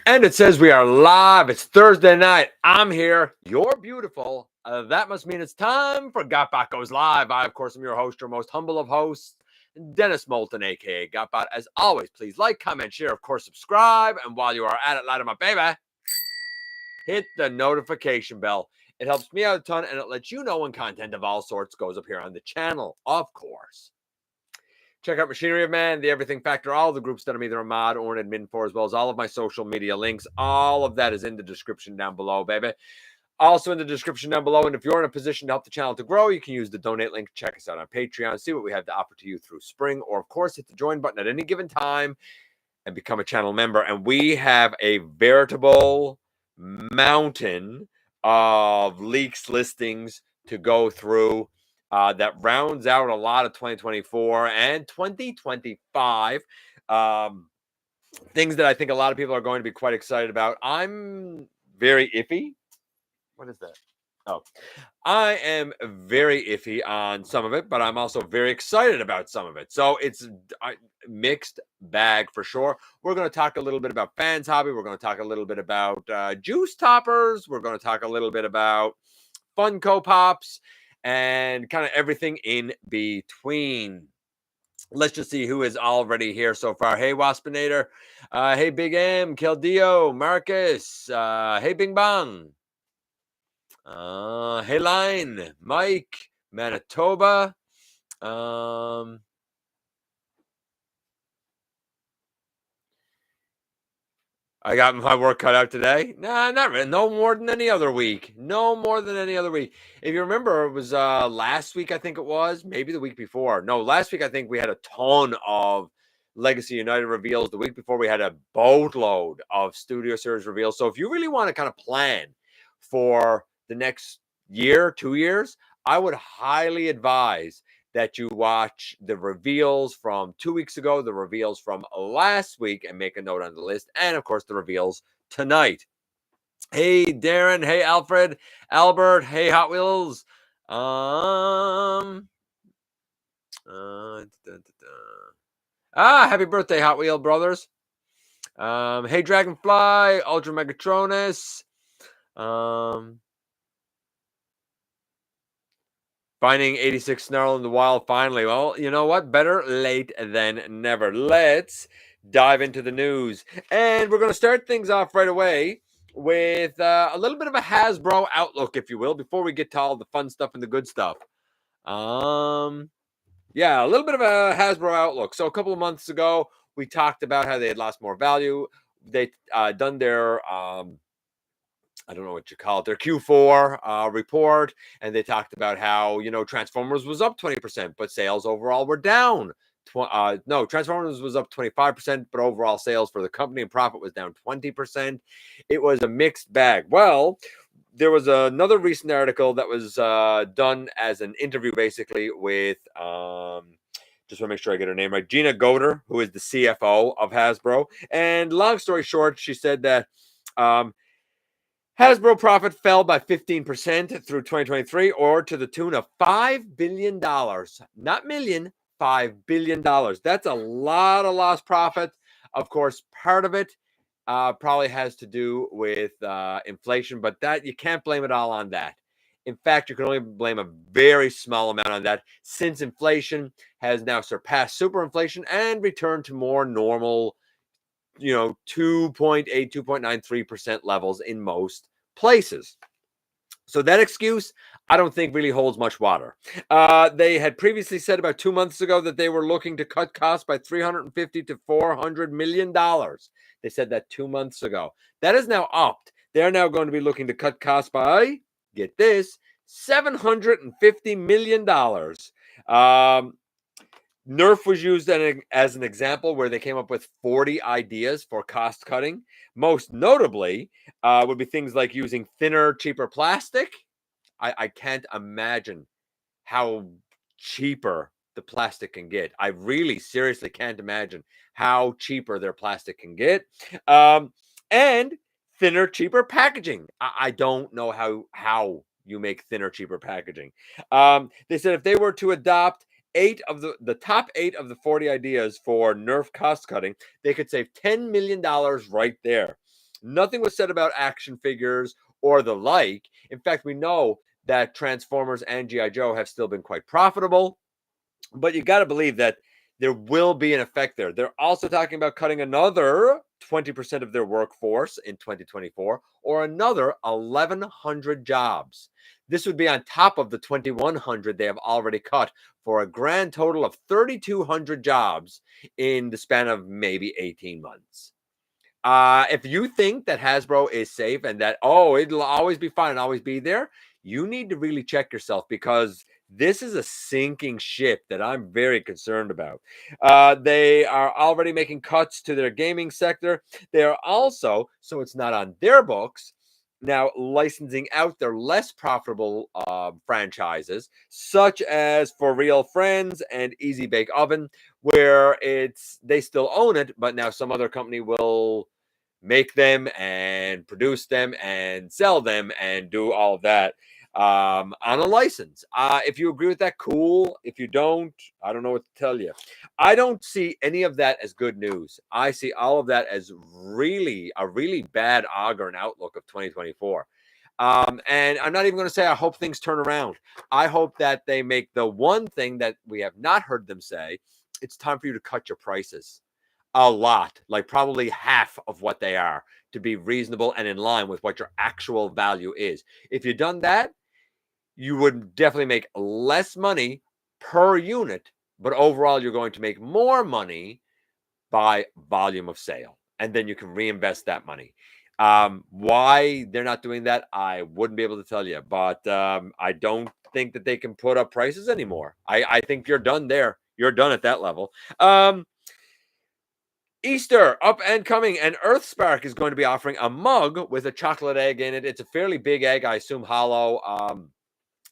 And it says we are live. It's Thursday night. I'm here. You're beautiful. That must mean it's time for GotBot Goes Live. I, of course, am your host, your most humble of hosts, Dennis Moulton, a.k.a. GotBot. As always, please like, comment, share, of course, subscribe. And while you are at it, light up my baby, hit the notification bell. It helps me out a ton, and it lets you know when content of all sorts goes up here on the channel, of course. Check out Machinery of Man, the Everything Factor, all the groups that I'm either a mod or an admin for, as well as all of my social media links. All of that is in the description down below, baby. Also in the description down below. And if you're in a position to help the channel to grow, you can use the donate link. Check us out on Patreon. See what we have to offer to you through Spring. Or, of course, hit the join button at any given time and become a channel member. And we have a veritable mountain of leaks, listings to go through. That rounds out a lot of 2024 and 2025. Things that I think a lot of people are going to be quite excited about. I'm very iffy. What is that? Oh, I am very iffy on some of it, but I'm also very excited about some of it. So it's a mixed bag for sure. We're going to talk a little bit about Fans Hobby. We're going to talk a little bit about juice toppers. We're going to talk a little bit about Funko Pops and kind of everything in between. Let's just see who is already here so far. Hey, Waspinator. Hey, Big M. Keldeo. Marcus. Hey, Bing Bong. Hey, Line. Mike. Manitoba. I got my work cut out today. Nah, not really. No more than any other week. No more than any other week. If you remember, it was last week, I think it was. Maybe the week before. No, last week, I think we had a ton of Legacy United reveals. The week before, we had a boatload of Studio Series reveals. So if you really want to kind of plan for the next year, 2 years, I would highly advise that you watch the reveals from 2 weeks ago, the reveals from last week, and make a note on the list, and of course the reveals tonight. Hey Darren, hey Alfred, Albert, hey Hot Wheels. Happy birthday, Hot Wheel brothers. Hey Dragonfly, Ultra Megatronus. Finding 86 Snarl in the wild finally. Well, you know what? Better late than never. Let's dive into the news. And we're going to start things off right away with a little bit of a Hasbro outlook, if you will, before we get to all the fun stuff and the good stuff. Yeah, a little bit of a Hasbro outlook. So a couple of months ago, we talked about how they had lost more value. They done their I don't know what you call it, their Q4 report, and they talked about how, Transformers was up 20%, but sales overall were down. No, Transformers was up 25%, but overall sales for the company and profit was down 20%. It was a mixed bag. Well, there was another recent article that was done as an interview, basically, with, just want to make sure I get her name right, Gina Goder, who is the CFO of Hasbro. And long story short, she said that Hasbro profit fell by 15% through 2023, or to the tune of $5 billion. Not million, $5 billion. That's a lot of lost profit. Of course, part of it probably has to do with inflation, but that you can't blame it all on that. In fact, you can only blame a very small amount on that, since inflation has now surpassed superinflation and returned to more normal 2.8, 2.93% levels in most places. So that excuse, I don't think really holds much water. They had previously said about 2 months ago that they were looking to cut costs by $350 to $400 million. They said that 2 months ago. That is now upped. They're now going to be looking to cut costs by, get this, $750 million. Nerf was used as an example where they came up with 40 ideas for cost cutting. Most notably would be things like using thinner, cheaper plastic. I can't imagine how cheaper the plastic can get. I really seriously can't imagine how cheaper their plastic can get. And thinner, cheaper packaging. I don't know how you make thinner, cheaper packaging. They said if they were to adopt 8 of the top 8 of the 40 ideas for Nerf cost cutting, they could save $10 million right there. Nothing was said about action figures or the like. In fact, we know that Transformers and G.I. Joe have still been quite profitable, but you got to believe that there will be an effect there. They're also talking about cutting another 20% of their workforce in 2024, or another 1,100 jobs. This would be on top of the 2,100 they have already cut, for a grand total of 3,200 jobs in the span of maybe 18 months. If you think that Hasbro is safe and that, oh, it'll always be fine and always be there, you need to really check yourself, because this is a sinking ship that I'm very concerned about. They are already making cuts to their gaming sector. They are also, so it's not on their books, now licensing out their less profitable franchises, such as For Real Friends and Easy Bake Oven, where they still own it, but now some other company will make them and produce them and sell them and do all of that on a license. If you agree with that, cool. If you don't, I don't know what to tell you. I don't see any of that as good news. I see all of that as really a really bad augur and outlook of 2024. And I'm not even going to say I hope things turn around. I hope that they make the one thing that we have not heard them say: it's time for you to cut your prices a lot, like probably half of what they are, to be reasonable and in line with what your actual value is. If you've done that, you would definitely make less money per unit, but overall you're going to make more money by volume of sale, and then you can reinvest that money. Why they're not doing that, I wouldn't be able to tell you, but I don't think that they can put up prices anymore. I think you're done there. You're done at that level. Easter up and coming, and Earthspark is going to be offering a mug with a chocolate egg in it. It's a fairly big egg, I assume hollow.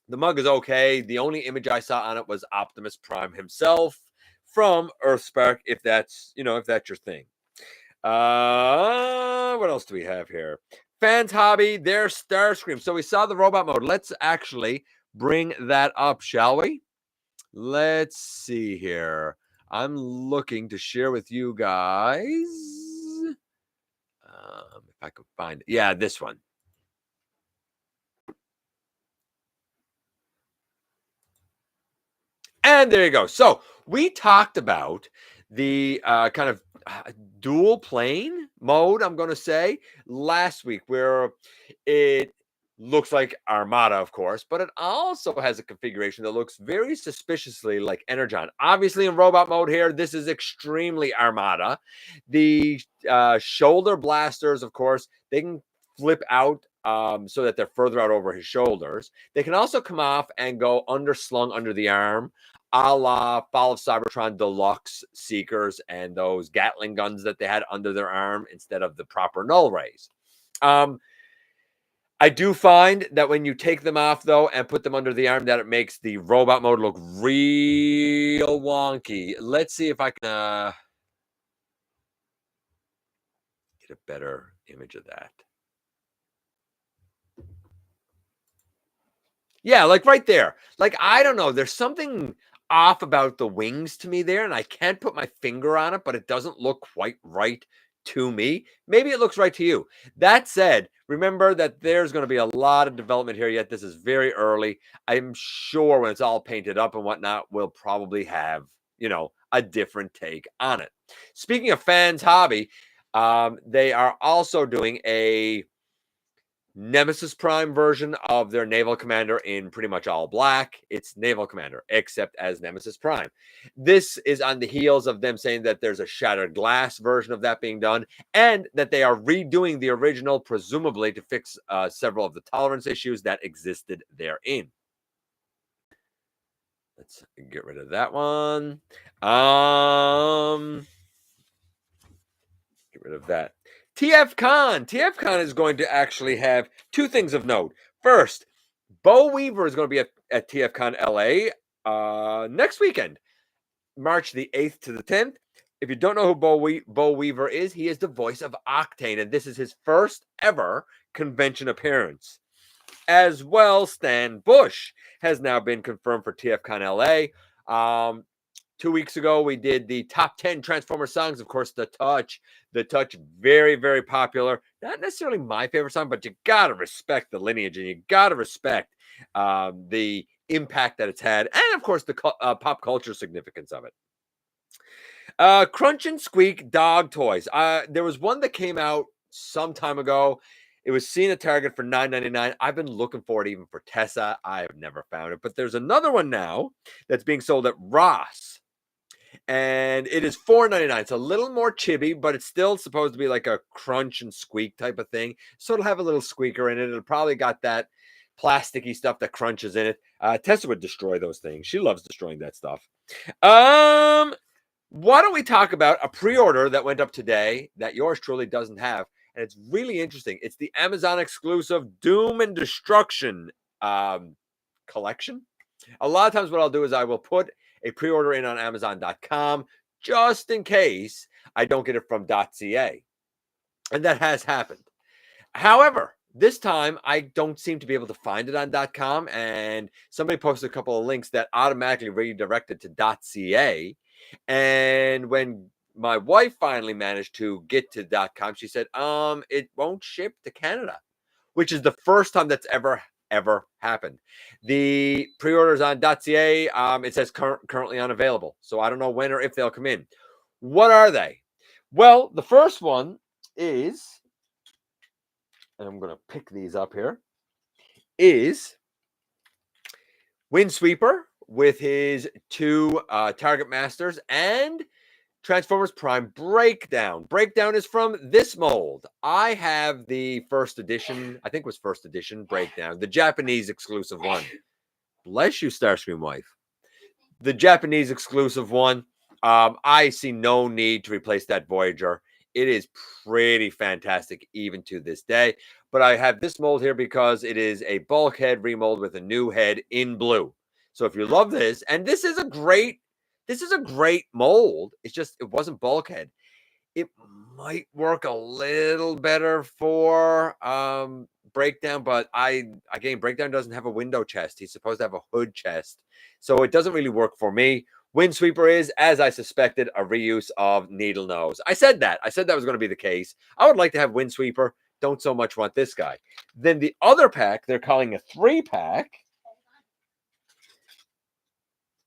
The mug is okay. The only image I saw on it was Optimus Prime himself from Earthspark, if that's your thing. What else do we have here? Fans Hobby, their Starscream. So we saw the robot mode. Let's actually bring that up, shall we? Let's see here. I'm looking to share with you guys. If I can find it. Yeah, this one. And there you go. So we talked about the kind of dual plane mode, I'm going to say, last week, where it looks like Armada, of course, but it also has a configuration that looks very suspiciously like Energon. Obviously, in robot mode here, this is extremely Armada. The shoulder blasters, of course, they can flip out so that they're further out over his shoulders. They can also come off and go slung under the arm, a la Fall of Cybertron Deluxe Seekers and those Gatling guns that they had under their arm instead of the proper null rays. I do find that when you take them off, though, and put them under the arm, that it makes the robot mode look real wonky. Let's see if I can get a better image of that. Yeah, like right there. Like, I don't know. There's something off about the wings to me there, and I can't put my finger on it, but it doesn't look quite right to me. Maybe it looks right to you. That said, remember that there's going to be a lot of development here yet. This is very early. I'm sure when it's all painted up and whatnot, we'll probably have, a different take on it. Speaking of Fans Hobby, they are also doing a Nemesis Prime version of their Naval Commander in pretty much all black. It's Naval Commander, except as Nemesis Prime. This is on the heels of them saying that there's a Shattered Glass version of that being done, and that they are redoing the original, presumably to fix several of the tolerance issues that existed therein. Let's get rid of that one. Get rid of that. TFCon is going to actually have two things of note. First, Bo Weaver is going to be at TFCon LA next weekend, March the 8th to the 10th. If you don't know who Bo Weaver is, he is the voice of Octane, and this is his first ever convention appearance. As well, Stan Bush has now been confirmed for TFCon LA. 2 weeks ago, we did the top 10 Transformer songs. Of course, The Touch. The Touch, very, very popular. Not necessarily my favorite song, but you got to respect the lineage and you got to respect the impact that it's had. And, of course, the pop culture significance of it. Crunch and Squeak dog toys. There was one that came out some time ago. It was seen at Target for $9.99. I've been looking for it even for Tessa. I have never found it. But there's another one now that's being sold at Ross. And it is $4.99. It's a little more chibi, but it's still supposed to be like a crunch and squeak type of thing. So it'll have a little squeaker in it. It'll probably got that plasticky stuff that crunches in it. Tessa would destroy those things. She loves destroying that stuff. Why don't we talk about a pre-order that went up today that yours truly doesn't have? And it's really interesting. It's the Amazon exclusive Doom and Destruction collection. A lot of times what I'll do is I will put a pre-order in on Amazon.com just in case I don't get it from .ca. And that has happened. However, this time I don't seem to be able to find it on .com. And somebody posted a couple of links that automatically redirected to .ca. And when my wife finally managed to get to .com, she said, it won't ship to Canada, which is the first time that's ever happened. The pre-orders on .ca, it says currently unavailable. So I don't know when or if they'll come in. What are they? Well, the first one is, and I'm going to pick these up here, is Windsweeper with his two Target Masters and Transformers Prime Breakdown. Breakdown is from this mold. I have the first edition, I think it was first edition Breakdown, the Japanese exclusive one. Bless you, Starscream wife. The Japanese exclusive one. I see no need to replace that Voyager. It is pretty fantastic even to this day. But I have this mold here because it is a bulkhead remold with a new head in blue. So if you love this, and this is a great mold. It's just, it wasn't bulkhead. It might work a little better for Breakdown, but Breakdown doesn't have a window chest. He's supposed to have a hood chest. So it doesn't really work for me. Windsweeper is, as I suspected, a reuse of Needle Nose. I said that was going to be the case. I would like to have Windsweeper. Don't so much want this guy. Then the other pack, they're calling a 3-pack.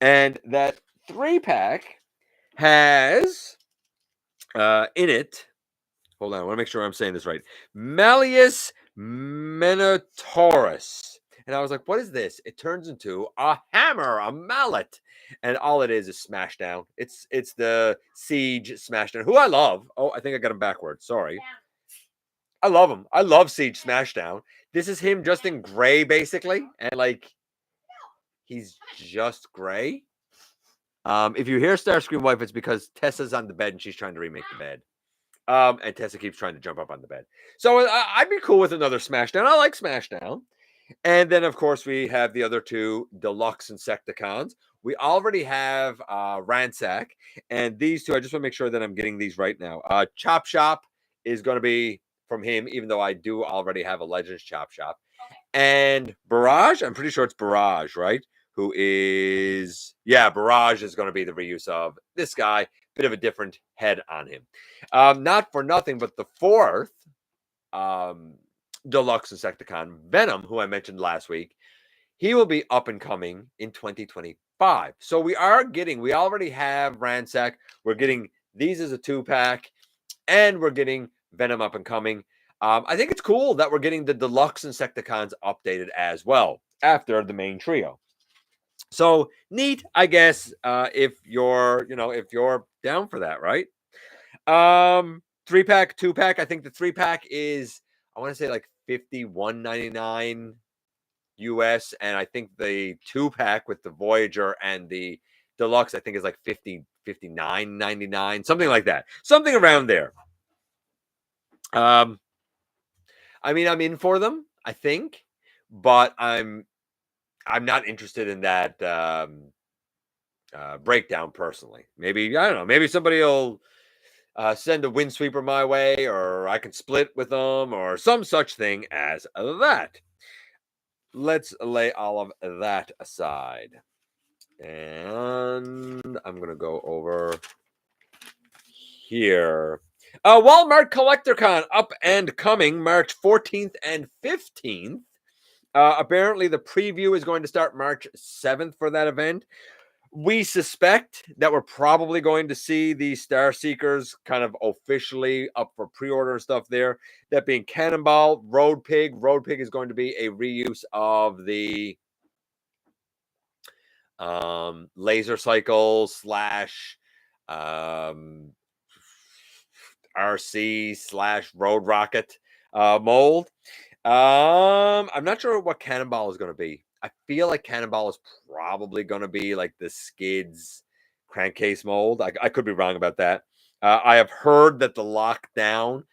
And that 3-pack has in it, hold on, I want to make sure I'm saying this right, Malleus Minotaurus. And I was like, what is this? It turns into a hammer, a mallet. And all it is Smashdown. It's the Siege Smashdown, who I love. Oh, I think I got him backwards. Sorry. Yeah. I love him. I love Siege Smashdown. This is him just in gray, basically. And like, he's just gray. If you hear Starscream wife, it's because Tessa's on the bed and she's trying to remake the bed. And Tessa keeps trying to jump up on the bed. So I'd be cool with another Smashdown. I like Smashdown. And then, of course, we have the other two deluxe Insecticons. We already have Ransack. And these two, I just want to make sure that I'm getting these right now. Chop Shop is going to be from him, even though I do already have a Legends Chop Shop. And Barrage, I'm pretty sure it's Barrage, right? Who is, Barrage is going to be the reuse of this guy. Bit of a different head on him. Not for nothing, but the fourth deluxe Insecticon, Venom, who I mentioned last week, he will be up and coming in 2025. So we already have Ransack. We're getting these as a 2-pack, and we're getting Venom up and coming. I think it's cool that we're getting the deluxe Insecticons updated as well after the main trio. So neat, I guess, if you're down for that, right? 3-pack, 2-pack. I think the 3-pack is, I want to say like $51.99 US, and I think the 2-pack with the Voyager and the deluxe, I think, is like $59.99, something like that, something around there. I mean, I'm in for them, I think, but I'm not interested in that Breakdown personally. Maybe, I don't know, maybe somebody will send a Windsweeper my way, or I can split with them, or some such thing as that. Let's lay all of that aside. And I'm going to go over here. Walmart CollectorCon up and coming March 14th and 15th. Apparently, the preview is going to start March 7th for that event. We suspect that we're probably going to see the Star Seekers kind of officially up for pre-order and stuff there. That being Cannonball, Road Pig. Road Pig is going to be a reuse of the laser cycle slash RC slash road rocket mold. I'm not sure what Cannonball is going to be. I feel like Cannonball is probably going to be like the Skids crankcase mold. I could be wrong about that. I have heard that the lockdown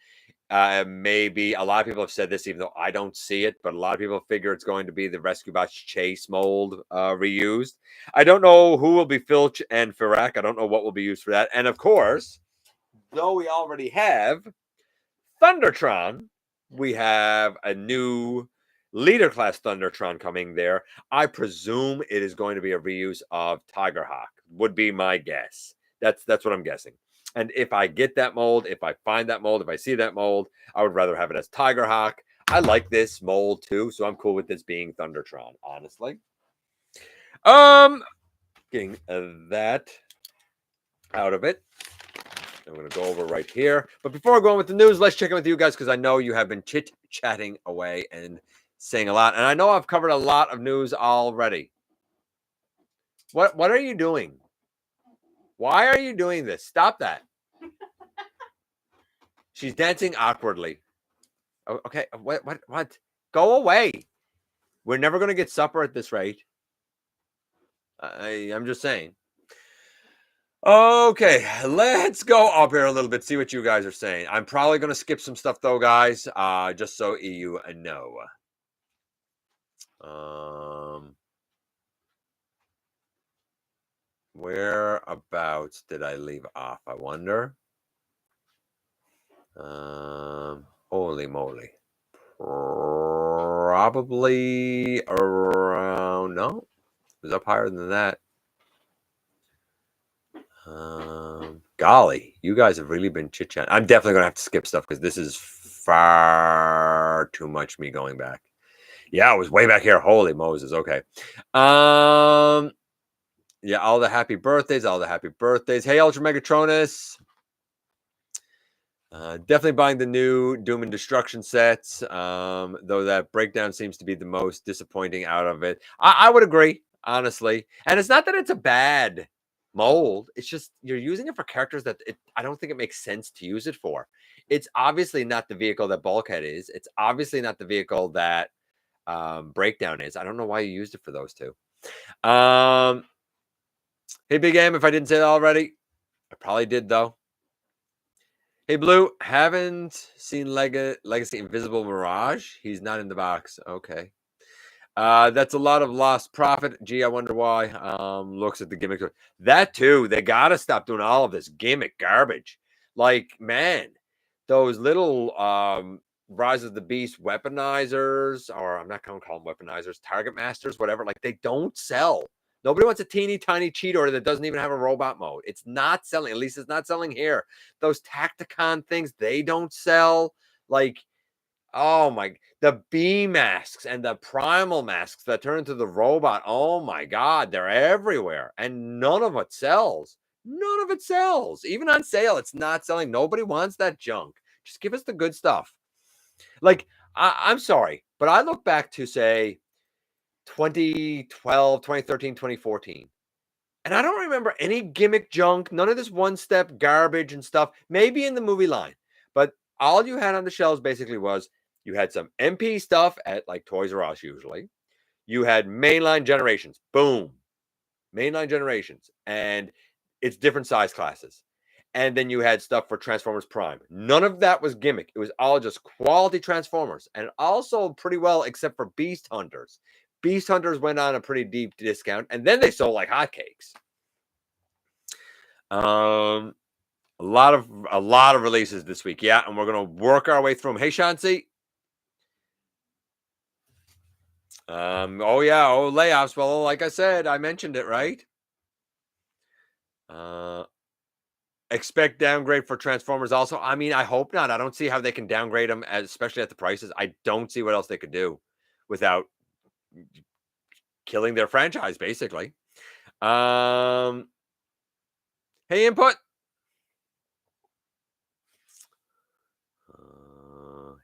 maybe a lot of people have said this, even though I don't see it, but a lot of people figure it's going to be the Rescue Bots Chase mold reused. I don't know who will be Filch and Firak. I don't know what will be used for that. And of course, though we already have Thundertron, we have a new leader class Thundertron coming there. I presume it is going to be a reuse of Tigerhawk, would be my guess. That's what I'm guessing. And if I get that mold, if I find that mold, if I see that mold, I would rather have it as Tigerhawk. I like this mold too, so I'm cool with this being Thundertron, honestly. Getting that out of it. I'm going to go over right here. But before going with the news, let's check in with you guys because I know you have been chit-chatting away and saying a lot. And I know I've covered a lot of news already. What are you doing? Why are you doing this? Stop that. She's dancing awkwardly. Okay, what? Go away. We're never going to get supper at this rate. I'm just saying. Okay, let's go up here a little bit, see what you guys are saying. I'm probably going to skip some stuff, though, guys, just so you know. Whereabouts did I leave off, I wonder? Holy moly. Probably around, no, it was up higher than that. Golly, you guys have really been chit-chatting. I'm definitely going to have to skip stuff because this is far too much me going back. Yeah, it was way back here. Holy Moses. Okay. Yeah, all the happy birthdays. Hey, Ultra Megatronus. Definitely buying the new Doom and Destruction sets, though that breakdown seems to be the most disappointing out of it. I would agree, honestly. And it's not that it's a bad mold. It's just you're using it for characters that I don't think it makes sense to use it for. It's obviously not the vehicle that Bulkhead is. It's obviously not the vehicle that Breakdown is. I don't know why you used it for those two. Hey, Big M, if I didn't say that already, I probably did, though. Hey, Blue, haven't seen Legacy Invisible Mirage. He's not in the box. Okay. That's a lot of lost profit. Gee, I wonder why. Looks at the gimmick. That too. They gotta stop doing all of this gimmick garbage. Like, man, those little Rise of the Beast weaponizers, or I'm not gonna call them weaponizers, target masters, whatever. Like, they don't sell. Nobody wants a teeny tiny cheat order that doesn't even have a robot mode. It's not selling. At least it's not selling here. Those Tacticon things, they don't sell. Like, oh my, the B masks and the primal masks that turn into the robot. Oh my God, they're everywhere. And none of it sells. None of it sells. Even on sale, it's not selling. Nobody wants that junk. Just give us the good stuff. Like, I'm sorry, but I look back to, say, 2012, 2013, 2014. And I don't remember any gimmick junk, none of this one-step garbage and stuff, maybe in the movie line. But all you had on the shelves basically was you had some MP stuff at like Toys R Us usually. You had mainline generations. Boom. Mainline generations. And it's different size classes. And then you had stuff for Transformers Prime. None of that was gimmick. It was all just quality Transformers. And also pretty well, except for Beast Hunters. Beast Hunters went on a pretty deep discount. And then they sold like hotcakes. A lot of releases this week. Yeah, and we're gonna work our way through them. Hey, Shansi. Oh yeah, layoffs. Well, like I said, I mentioned it, right? Expect downgrade for Transformers also. I mean, I hope not. I don't see how they can downgrade them, especially at the prices. I don't see what else they could do without killing their franchise, basically. Hey, input.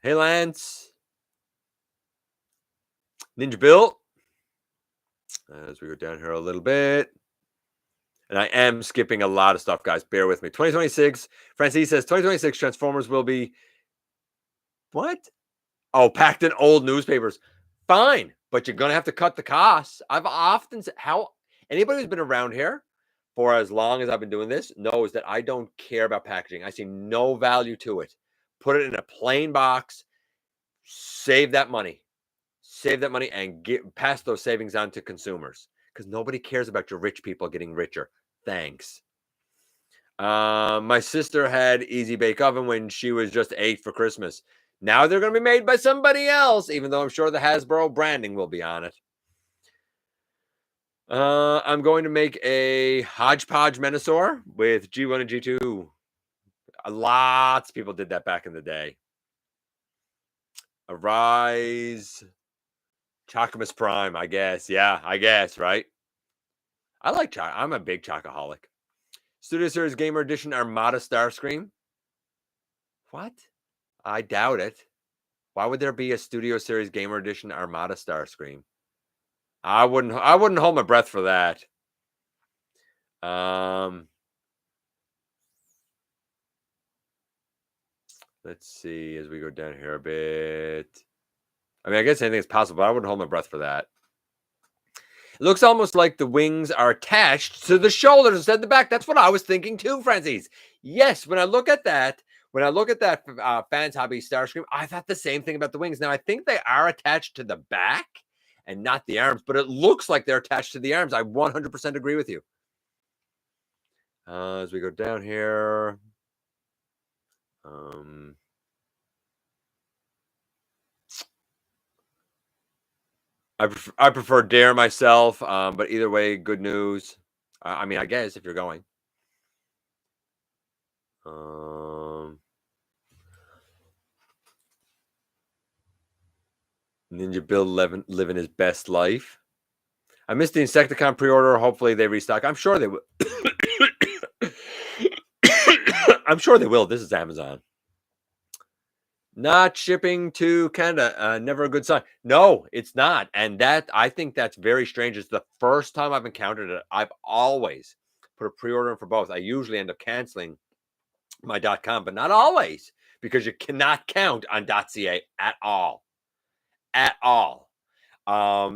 Hey, Lance. Ninja Bill. As we go down here a little bit. And I am skipping a lot of stuff, guys. Bear with me. 2026. Francis says 2026 Transformers will be what? Oh, packed in old newspapers. Fine, but you're gonna have to cut the costs. I've often said how anybody who's been around here for as long as I've been doing this knows that I don't care about packaging. I see no value to it. Put it in a plain box, save that money. Save that money and pass those savings on to consumers because nobody cares about your rich people getting richer. Thanks. My sister had Easy Bake Oven when she was just 8 for Christmas. Now they're going to be made by somebody else, even though I'm sure the Hasbro branding will be on it. I'm going to make a hodgepodge Menasor with G1 and G2. Lots of people did that back in the day. Arise. Chocomus Prime, I guess. Yeah, I guess, right? I like chocolate. I'm a big chocoholic. Studio Series Gamer Edition Armada Starscream. What? I doubt it. Why would there be a Studio Series Gamer Edition Armada Starscream? I wouldn't hold my breath for that. Let's see as we go down here a bit. I mean, I guess anything is possible, but I wouldn't hold my breath for that. It looks almost like the wings are attached to the shoulders instead of the back. That's what I was thinking too, Francis. Yes, when I look at that Fans Hobby Starscream, I thought the same thing about the wings. Now, I think they are attached to the back and not the arms, but it looks like they're attached to the arms. I 100% agree with you. As we go down here. I prefer Dare myself, but either way, good news. I mean, I guess if you're going. Ninja Bill living his best life. I missed the Insecticon pre-order. Hopefully they restock. I'm sure they will. I'm sure they will. This is Amazon. Not shipping to Canada. Never a good sign. No, it's not. And that I think that's very strange. It's the first time I've encountered it. I've always put a pre-order in for both. I usually end up canceling my .com, but not always because you cannot count on .ca at all. At all.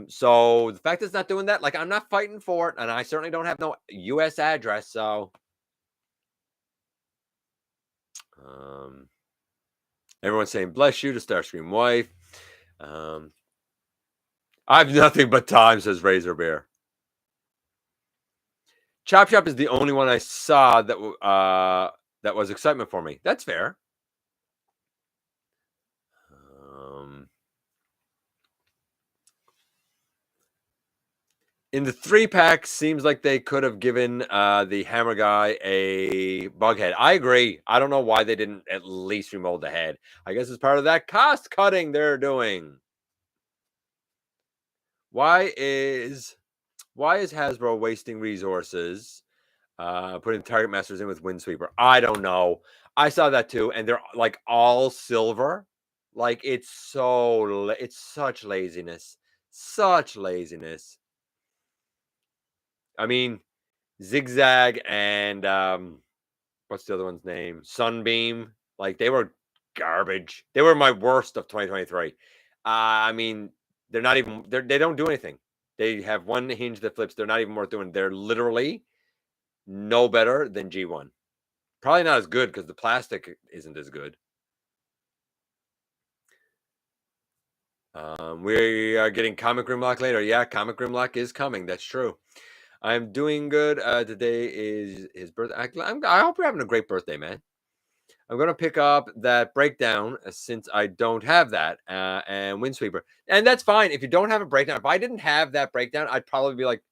So the fact it's not doing that, like I'm not fighting for it, and I certainly don't have no US address, so everyone's saying bless you to Starscream wife. I have nothing but time, says Razor Bear. Chop Shop is the only one I saw that was excitement for me. That's fair. In the 3-pack, seems like they could have given the Hammer guy a bug head. I agree. I don't know why they didn't at least remold the head. I guess it's part of that cost cutting they're doing. Why is Hasbro wasting resources putting Target Masters in with Windsweeper? I don't know. I saw that too, and they're like all silver. Like it's such laziness. Such laziness. I mean, Zigzag and what's the other one's name? Sunbeam. Like they were garbage. They were my worst of 2023. I mean, they're not even. They don't do anything. They have one hinge that flips. They're not even worth doing. They're literally no better than G1. Probably not as good because the plastic isn't as good. We are getting Comic Grimlock later. Yeah, Comic Grimlock is coming. That's true. I'm doing good. Today is his birthday. I hope you're having a great birthday, man. I'm going to pick up that breakdown since I don't have that and Windsweeper. And that's fine. If you don't have a breakdown, if I didn't have that breakdown, I'd probably be like,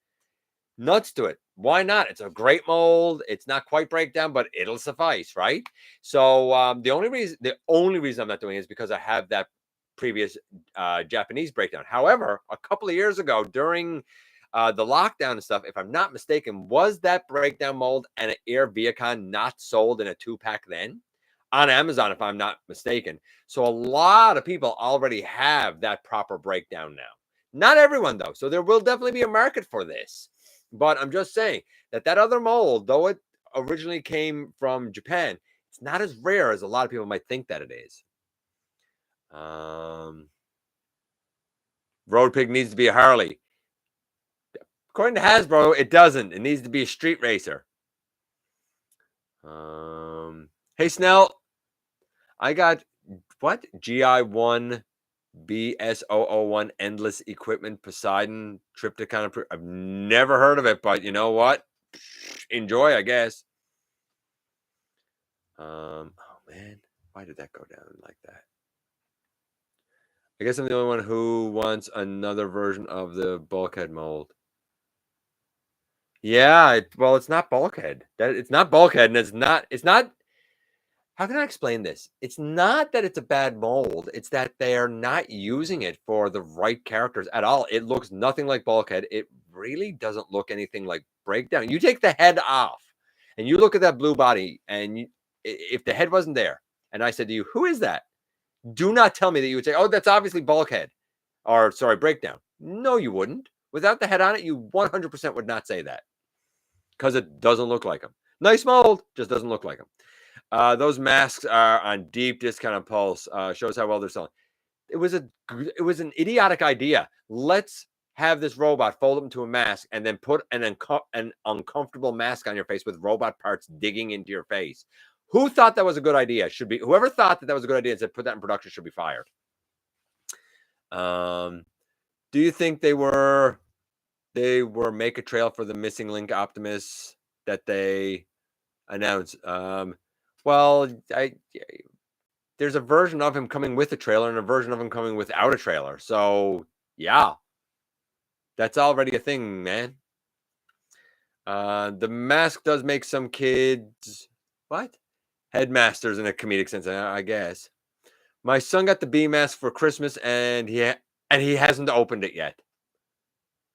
Nuts to it. Why not? It's a great mold. It's not quite breakdown, but it'll suffice, right? So the only reason I'm not doing it is because I have that previous Japanese breakdown. However, a couple of years ago during the lockdown and stuff, if I'm not mistaken, was that breakdown mold and an Air Viacon not sold in a 2-pack then on Amazon, if I'm not mistaken? So a lot of people already have that proper breakdown now. Not everyone though, so there will definitely be a market for this. But I'm just saying that other mold, though it originally came from Japan, it's not as rare as a lot of people might think that it is. Road Pig needs to be a Harley. According to Hasbro, it doesn't. It needs to be a street racer. Hey, Snell, I got what? GI1 BS001 Endless Equipment Poseidon Triptychon. I've never heard of it, but you know what? Enjoy, I guess. Oh man, why did that go down like that? I guess I'm the only one who wants another version of the bulkhead mold. Yeah, well, it's not bulkhead. It's not bulkhead, and it's not. How can I explain this? It's not that it's a bad mold. It's that they are not using it for the right characters at all. It looks nothing like bulkhead. It really doesn't look anything like breakdown. You take the head off, and you look at that blue body, and if the head wasn't there, and I said to you, "Who is that?" Do not tell me that you would say, "Oh, that's obviously bulkhead," or sorry, breakdown. No, you wouldn't. Without the head on it, you 100% would not say that because it doesn't look like them. Nice mold, just doesn't look like them. Those masks are on deep discount on Pulse. Shows how well they're selling. It was an idiotic idea. Let's have this robot fold up into a mask and then put an uncomfortable mask on your face with robot parts digging into your face. Who thought that was a good idea? Should be whoever thought that was a good idea and said put that in production should be fired. Do you think they were make a trail for the missing Link Optimus that they announced? Well, there's a version of him coming with a trailer and a version of him coming without a trailer. So yeah, that's already a thing, man. The mask does make some kids headmasters in a comedic sense, I guess. My son got the bee mask for Christmas, and he hasn't opened it yet.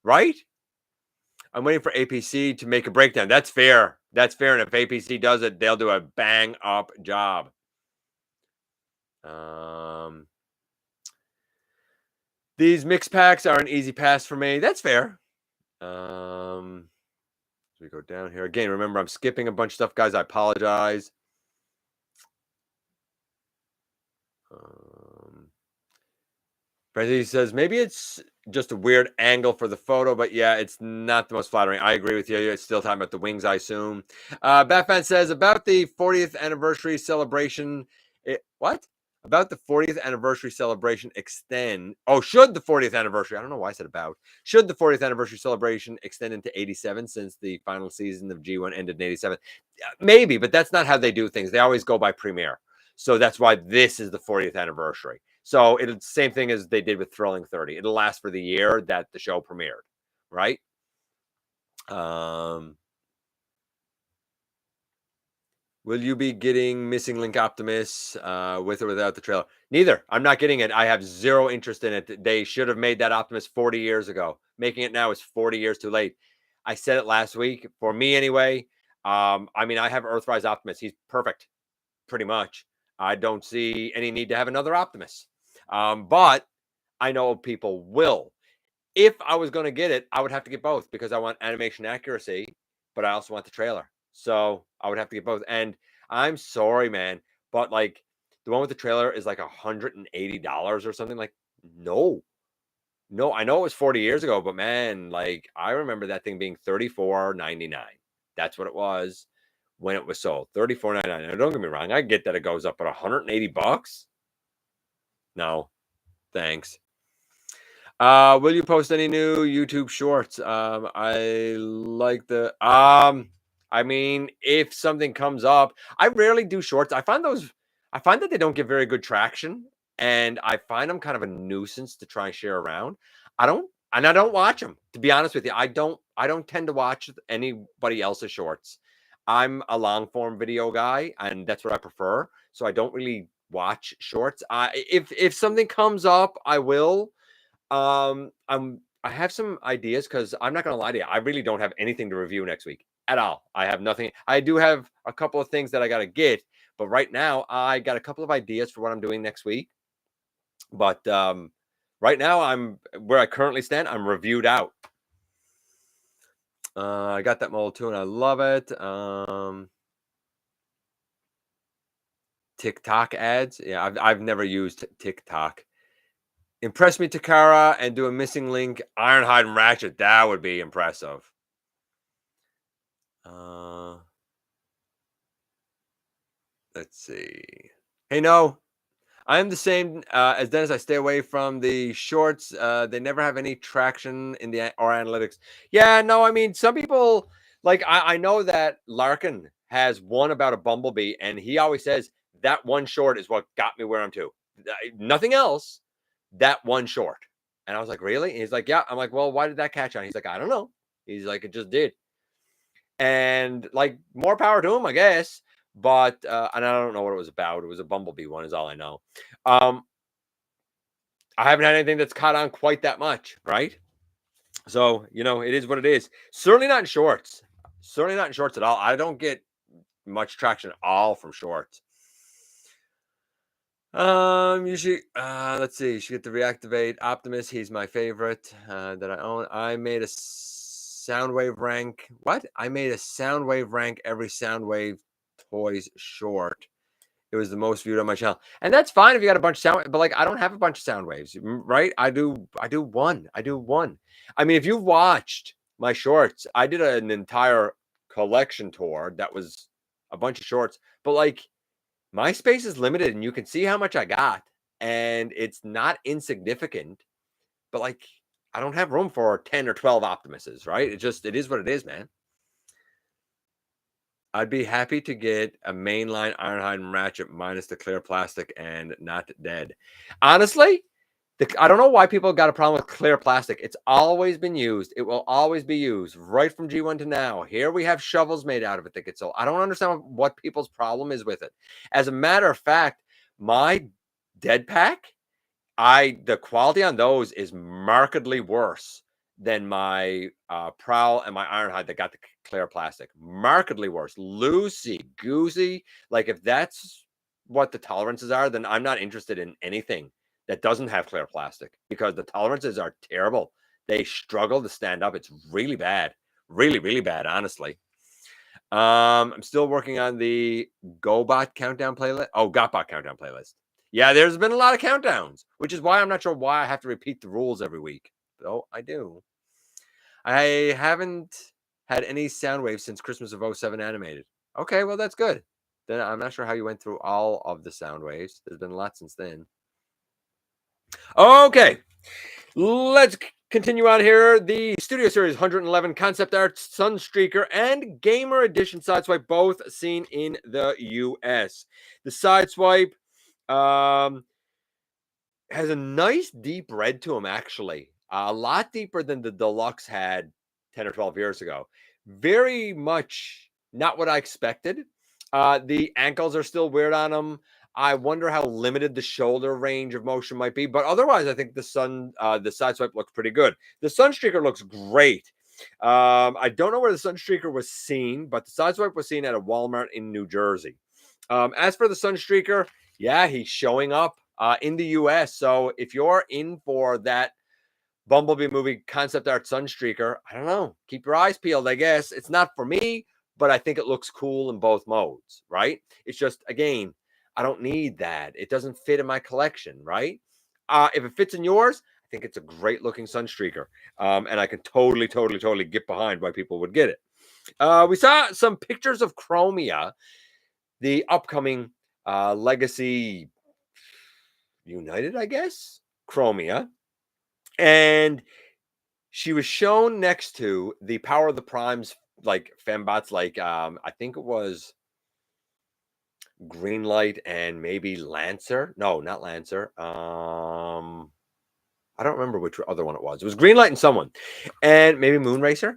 Right? I'm waiting for APC to make a breakdown. That's fair. That's fair. And if APC does it, they'll do a bang up job. These mix packs are an easy pass for me. That's fair. We go down here again. Remember, I'm skipping a bunch of stuff, guys. I apologize. He says maybe it's just a weird angle for the photo, but yeah, it's not the most flattering. I agree with you. It's still talking about the wings, I assume. Batman says about the 40th anniversary celebration. What? About the 40th anniversary celebration extend? Oh, should the 40th anniversary? I don't know why I said about. Should the 40th anniversary celebration extend into 87 since the final season of G1 ended in 87? Maybe, but that's not how they do things. They always go by premiere. So that's why this is the 40th anniversary. So it's the same thing as they did with Thrilling 30. It'll last for the year that the show premiered, right? Will you be getting Missing Link Optimus with or without the trailer? Neither. I'm not getting it. I have zero interest in it. They should have made that Optimus 40 years ago. Making it now is 40 years too late. I said it last week. For me, anyway. I mean, I have Earthrise Optimus. He's perfect, pretty much. I don't see any need to have another Optimus. But I know people will. If I was going to get it, I would have to get both because I want animation accuracy, but I also want the trailer. So I would have to get both. And I'm sorry, man, but like the one with the trailer is like $180 or something. Like, no, I know it was 40 years ago, but man, like I remember that thing being $34.99. That's what it was when it was sold. $34.99. Now, don't get me wrong, I get that it goes up, but $180? No, thanks. Will you post any new YouTube shorts? I like the I mean, if something comes up, I rarely do shorts. I find that they don't get very good traction, and I find them kind of a nuisance to try and share around. I don't and I don't watch them, to be honest with you. I don't tend to watch anybody else's shorts. I'm a long form video guy, and that's what I prefer. So I don't really watch shorts. If something comes up, I will. I have some ideas because I'm not gonna lie to you. I really don't have anything to review next week at all. I have nothing. I do have a couple of things that I gotta get, but right now I got a couple of ideas for what I'm doing next week. But right now I'm where I currently stand. I'm reviewed out. I got that mold too, and I love it. TikTok ads. Yeah, I've never used TikTok. Impress me, Takara, and do a missing link. Ironhide and Ratchet. That would be impressive. Let's see. Hey, no, I am the same as Dennis. I stay away from the shorts. They never have any traction in the or analytics. Yeah, no, I mean, some people like I know that Larkin has one about a bumblebee, and he always says that one short is what got me where I'm to. Nothing else. That one short. And I was like, really? And he's like, yeah. I'm like, well, why did that catch on? He's like, I don't know. He's like, it just did. And like, more power to him, I guess. But and I don't know what it was about. It was a bumblebee one, is all I know. I haven't had anything that's caught on quite that much, right? So it is what it is. Certainly not in shorts. Certainly not in shorts at all. I don't get much traction at all from shorts. Usually, let's see. She get to reactivate Optimus. He's my favorite that I own. I made a Soundwave rank. What? I made a Soundwave rank every Soundwave toys short. It was the most viewed on my channel, and that's fine if you got a bunch of sound. But like, I don't have a bunch of sound waves, right? I do. I do one. I do one. I mean, if you've watched my shorts, I did an entire collection tour that was a bunch of shorts. But like, my space is limited, and you can see how much I got, and it's not insignificant. But like, I don't have room for 10 or 12 Optimuses, right? It is what it is, man. I'd be happy to get a mainline Ironhide and Ratchet minus the clear plastic and not dead. Honestly, I don't know why people got a problem with clear plastic. It's always been used. It will always be used right from G1 to now. Here we have shovels made out of it that get sold. I don't understand what people's problem is with it. As a matter of fact, my dead pack, the quality on those is markedly worse than my Prowl and my Ironhide that got the clear plastic. Markedly worse. Loosey goosey. Like, if that's what the tolerances are, then I'm not interested in anything that doesn't have clear plastic, because the tolerances are terrible. They struggle to stand up. It's really bad. Really, really bad, honestly. I'm still working on the GoBot countdown playlist. Oh, GotBot countdown playlist. Yeah, there's been a lot of countdowns, which is why I'm not sure why I have to repeat the rules every week. Though I do. I haven't had any sound waves since Christmas of 07 animated. Okay, well, that's good. Then I'm not sure how you went through all of the sound waves. There's been a lot since then. Okay, let's continue on here. The Studio Series 111 Concept Art Sunstreaker and Gamer Edition Sideswipe, both seen in the US. The Sideswipe has a nice deep red to him, actually. A lot deeper than the Deluxe had 10 or 12 years ago. Very much not what I expected. The ankles are still weird on him. I wonder how limited the shoulder range of motion might be, but otherwise, I think the Sideswipe looks pretty good. The Sunstreaker looks great. I don't know where the Sunstreaker was seen, but the Sideswipe was seen at a Walmart in New Jersey. As for the Sunstreaker, yeah, he's showing up in the US. So if you're in for that Bumblebee movie concept art Sunstreaker, I don't know, keep your eyes peeled, I guess. It's not for me, but I think it looks cool in both modes, right? It's just, again, I don't need that. It doesn't fit in my collection, right? If it fits in yours, I think it's a great looking Sunstreaker. And I can totally get behind why people would get it. We saw some pictures of Chromia, the upcoming Legacy United, I guess, Chromia. And she was shown next to the Power of the Primes, like fembots, like I think it was Greenlight and maybe Lancer. No, not Lancer. I don't remember which other one it was. It was Greenlight and someone, and maybe Moonracer.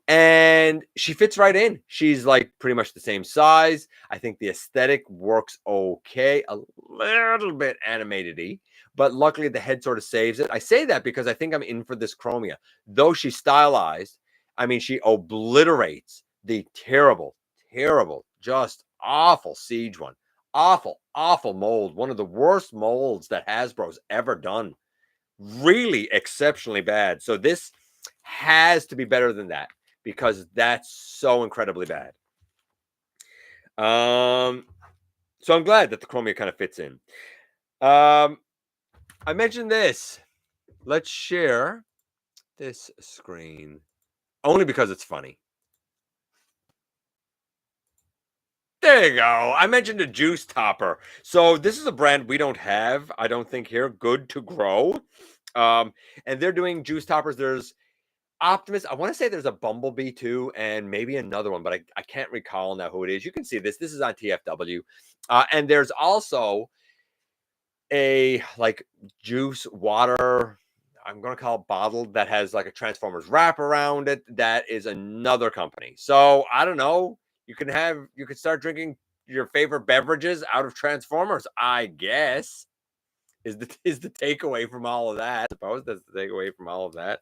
And she fits right in. She's like pretty much the same size. I think the aesthetic works okay, a little bit animated-y, but luckily the head sort of saves it. I say that because I think I'm in for this Chromia. Though she's stylized, I mean, she obliterates the terrible, terrible, just awful Siege one. Awful, awful mold. One of the worst molds that Hasbro's ever done. Really exceptionally bad. So this has to be better than that because that's so incredibly bad. So I'm glad that the Chromia kind of fits in. I mentioned this. Let's share this screen only because it's funny. There you go. I mentioned a juice topper. So this is a brand we don't have, I don't think here. Good to Grow. And they're doing juice toppers. There's Optimus. I want to say there's a Bumblebee too, and maybe another one, but I can't recall now who it is. You can see this. This is on TFW. And there's also a like juice water, I'm going to call it bottled, that has like a Transformers wrap around it. That is another company. So I don't know. You could start drinking your favorite beverages out of Transformers, I guess. Is the takeaway from all of that? I suppose that's the takeaway from all of that.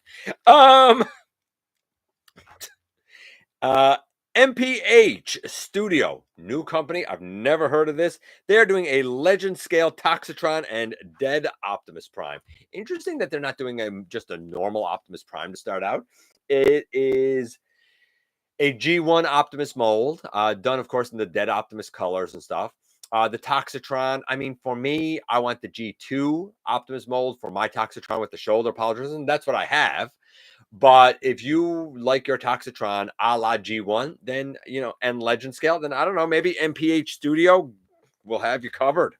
MPH Studio, new company. I've never heard of this. They're doing a legend scale Toxitron and Dead Optimus Prime. Interesting that they're not doing just a normal Optimus Prime to start out. It is a G1 Optimus mold, done, of course, in the Dead Optimus colors and stuff. The Toxitron, I mean, for me, I want the G2 Optimus mold for my Toxitron with the shoulder polishers, and that's what I have. But if you like your Toxitron a la G1, then, and Legend Scale, then I don't know, maybe MPH Studio will have you covered.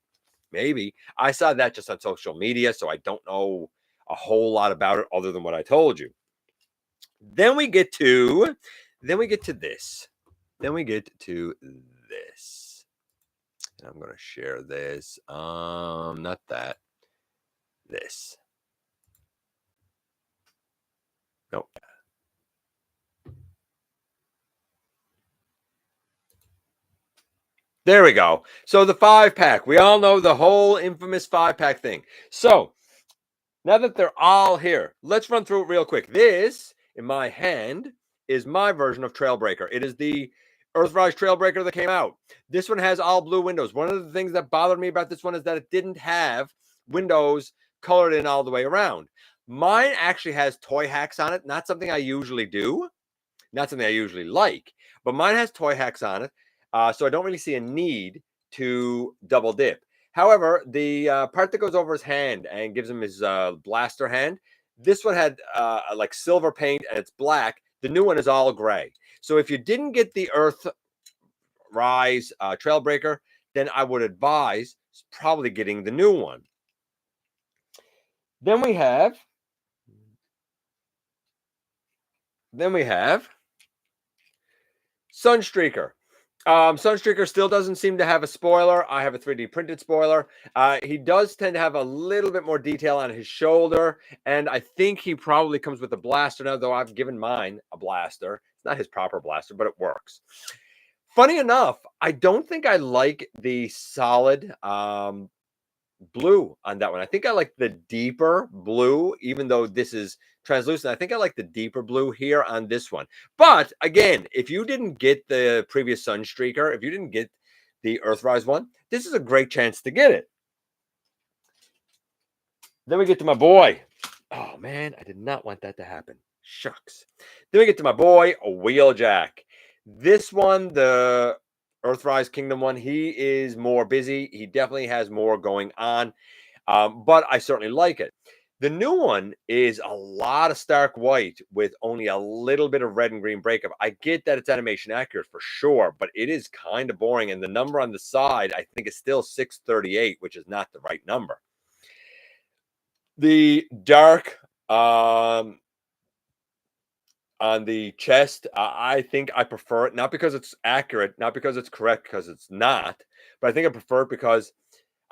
Maybe. I saw that just on social media, so I don't know a whole lot about it other than what I told you. Then we get to this. And I'm going to share this. Not that. This. Nope. There we go. So the 5-pack. We all know the whole infamous 5-pack thing. So now that they're all here, let's run through it real quick. This, in my hand, is my version of Trailbreaker. It is the Earthrise Trailbreaker that came out. This one has all blue windows. One of the things that bothered me about this one is that it didn't have windows colored in all the way around. Mine actually has toy hacks on it. Not something I usually do. Not something I usually like. But mine has toy hacks on it. So I don't really see a need to double dip. However, the part that goes over his hand and gives him his blaster hand, this one had like silver paint and it's black. The new one is all gray. So if you didn't get the Earth Rise Trailbreaker, then I would advise probably getting the new one. Then we have Sunstreaker. Sunstreaker still doesn't seem to have a spoiler. I have a 3D printed spoiler. He does tend to have a little bit more detail on his shoulder, and I think he probably comes with a blaster now, though I've given mine a blaster. It's not his proper blaster, but it works. Funny enough, I don't think I like the solid blue on that one. I think I like the deeper blue, even though this is translucent. I think I like the deeper blue here on this one. But again, if you didn't get the previous Sunstreaker, if you didn't get the Earthrise one, this is a great chance to get it. Then we get to my boy. Oh man, I did not want that to happen. Shucks. Then we get to my boy, Wheeljack. This one, the Earthrise Kingdom one, he is more busy. He definitely has more going on, but I certainly like it. The new one is a lot of stark white with only a little bit of red and green breakup. I get that it's animation accurate for sure, but it is kind of boring. And the number on the side, I think, is still 638, which is not the right number. The dark on the chest, I think I prefer it, not because it's accurate, not because it's correct, because it's not, but I think I prefer it because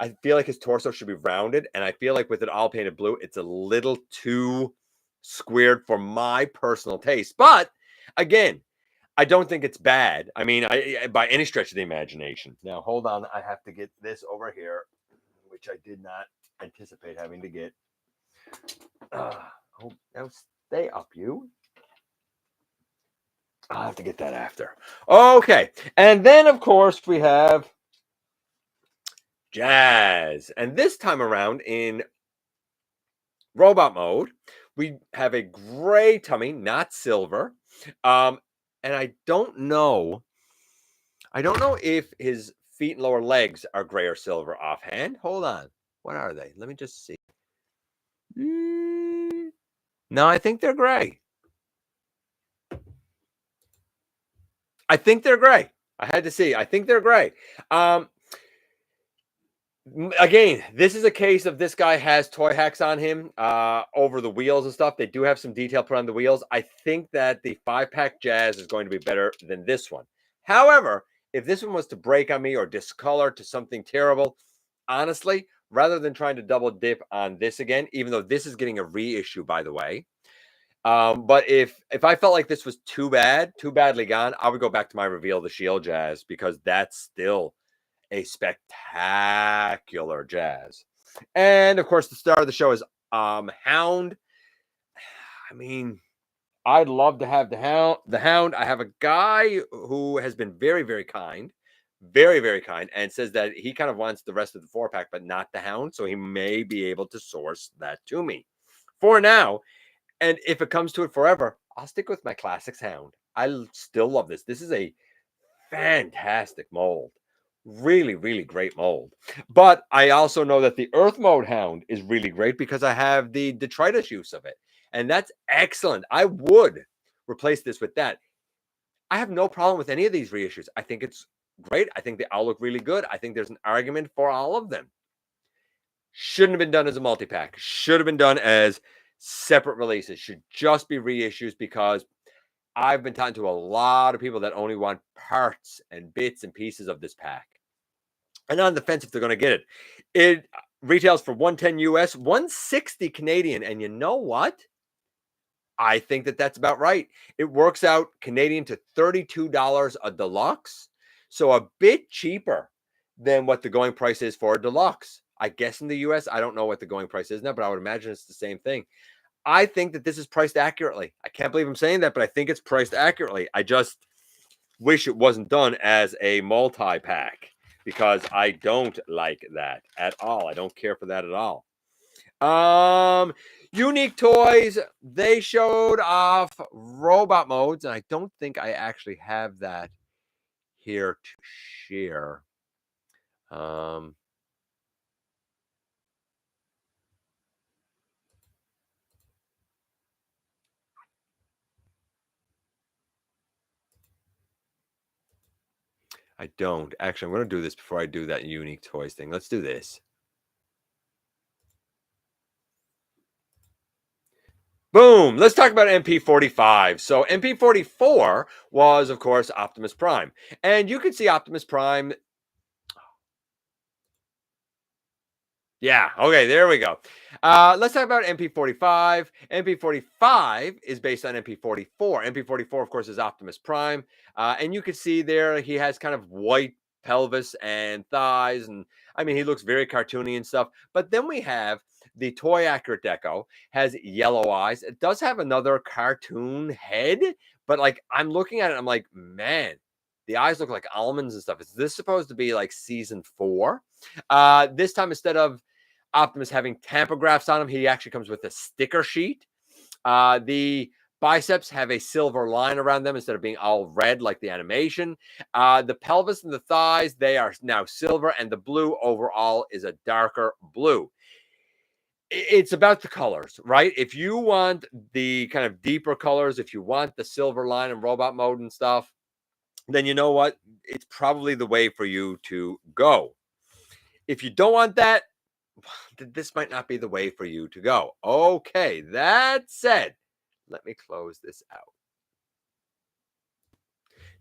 I feel like his torso should be rounded, and I feel like with it all painted blue, it's a little too squared for my personal taste. But again, I don't think it's bad. I mean, by any stretch of the imagination. Now, hold on. I have to get this over here, which I did not anticipate having to get. Oh, now stay up, you. I'll have to get that after. Okay. And then, of course, we have Jazz. And this time around in robot mode, we have a gray tummy, not silver. And I don't know if his feet and lower legs are gray or silver offhand. Hold on. What are they? Let me just see. No, I think they're gray. I think they're gray. I had to see. I think they're gray. Again, this is a case of this guy has toy hacks on him over the wheels and stuff. They do have some detail put on the wheels. I think that the 5-pack Jazz is going to be better than this one. However, if this one was to break on me or discolor to something terrible, honestly, rather than trying to double dip on this again, even though this is getting a reissue, by the way, but if I felt like this was too badly gone, I would go back to my Reveal the Shield Jazz, because that's still a spectacular Jazz. And of course, the star of the show is Hound. I mean, I'd love to have the Hound. I have a guy who has been very, very kind, and says that he kind of wants the rest of the 4-pack, but not the Hound. So he may be able to source that to me for now. And if it comes to it forever, I'll stick with my Classics Hound. I still love this. This is a fantastic mold. Really, really great mold. But I also know that the Earth Mode Hound is really great because I have the detritus use of it. And that's excellent. I would replace this with that. I have no problem with any of these reissues. I think it's great. I think they all look really good. I think there's an argument for all of them. Shouldn't have been done as a multi-pack. Should have been done as separate releases. Should just be reissues, because I've been talking to a lot of people that only want parts and bits and pieces of this pack, and on the fence if they're going to get it. It retails for $110 US, $160 Canadian, and you know what? I think that that's about right. It works out Canadian to $32 a deluxe, so a bit cheaper than what the going price is for a deluxe. I guess in the US, I don't know what the going price is now, but I would imagine it's the same thing. I think that this is priced accurately. I can't believe I'm saying that, but I think it's priced accurately. I just wish it wasn't done as a multi-pack, because I don't like that at all. I don't care for that at all. Unique Toys, they showed off robot modes, and I don't think I actually have that here to share. I don't. Actually, I'm going to do this before I do that Unique Toys thing. Let's do this. Boom. Let's talk about MP-45. So MP-44 was, of course, Optimus Prime. And you can see Optimus Prime. Yeah, okay, there we go. Let's talk about MP-45. MP-45 is based on MP-44. MP-44, of course, is Optimus Prime. And you can see there he has kind of white pelvis and thighs. And I mean, he looks very cartoony and stuff. But then we have the Toy Accurate Deco, has yellow eyes. It does have another cartoon head. But like, I'm looking at it, I'm like, man, the eyes look like almonds and stuff. Is this supposed to be like season 4? This time, instead of Optimus having tampografts on him, he actually comes with a sticker sheet. The biceps have a silver line around them instead of being all red like the animation. The pelvis and the thighs, they are now silver, and the blue overall is a darker blue. It's about the colors, right? If you want the kind of deeper colors, if you want the silver line and robot mode and stuff, then you know what? It's probably the way for you to go. If you don't want that, this might not be the way for you to go. Okay, that said, let me close this out.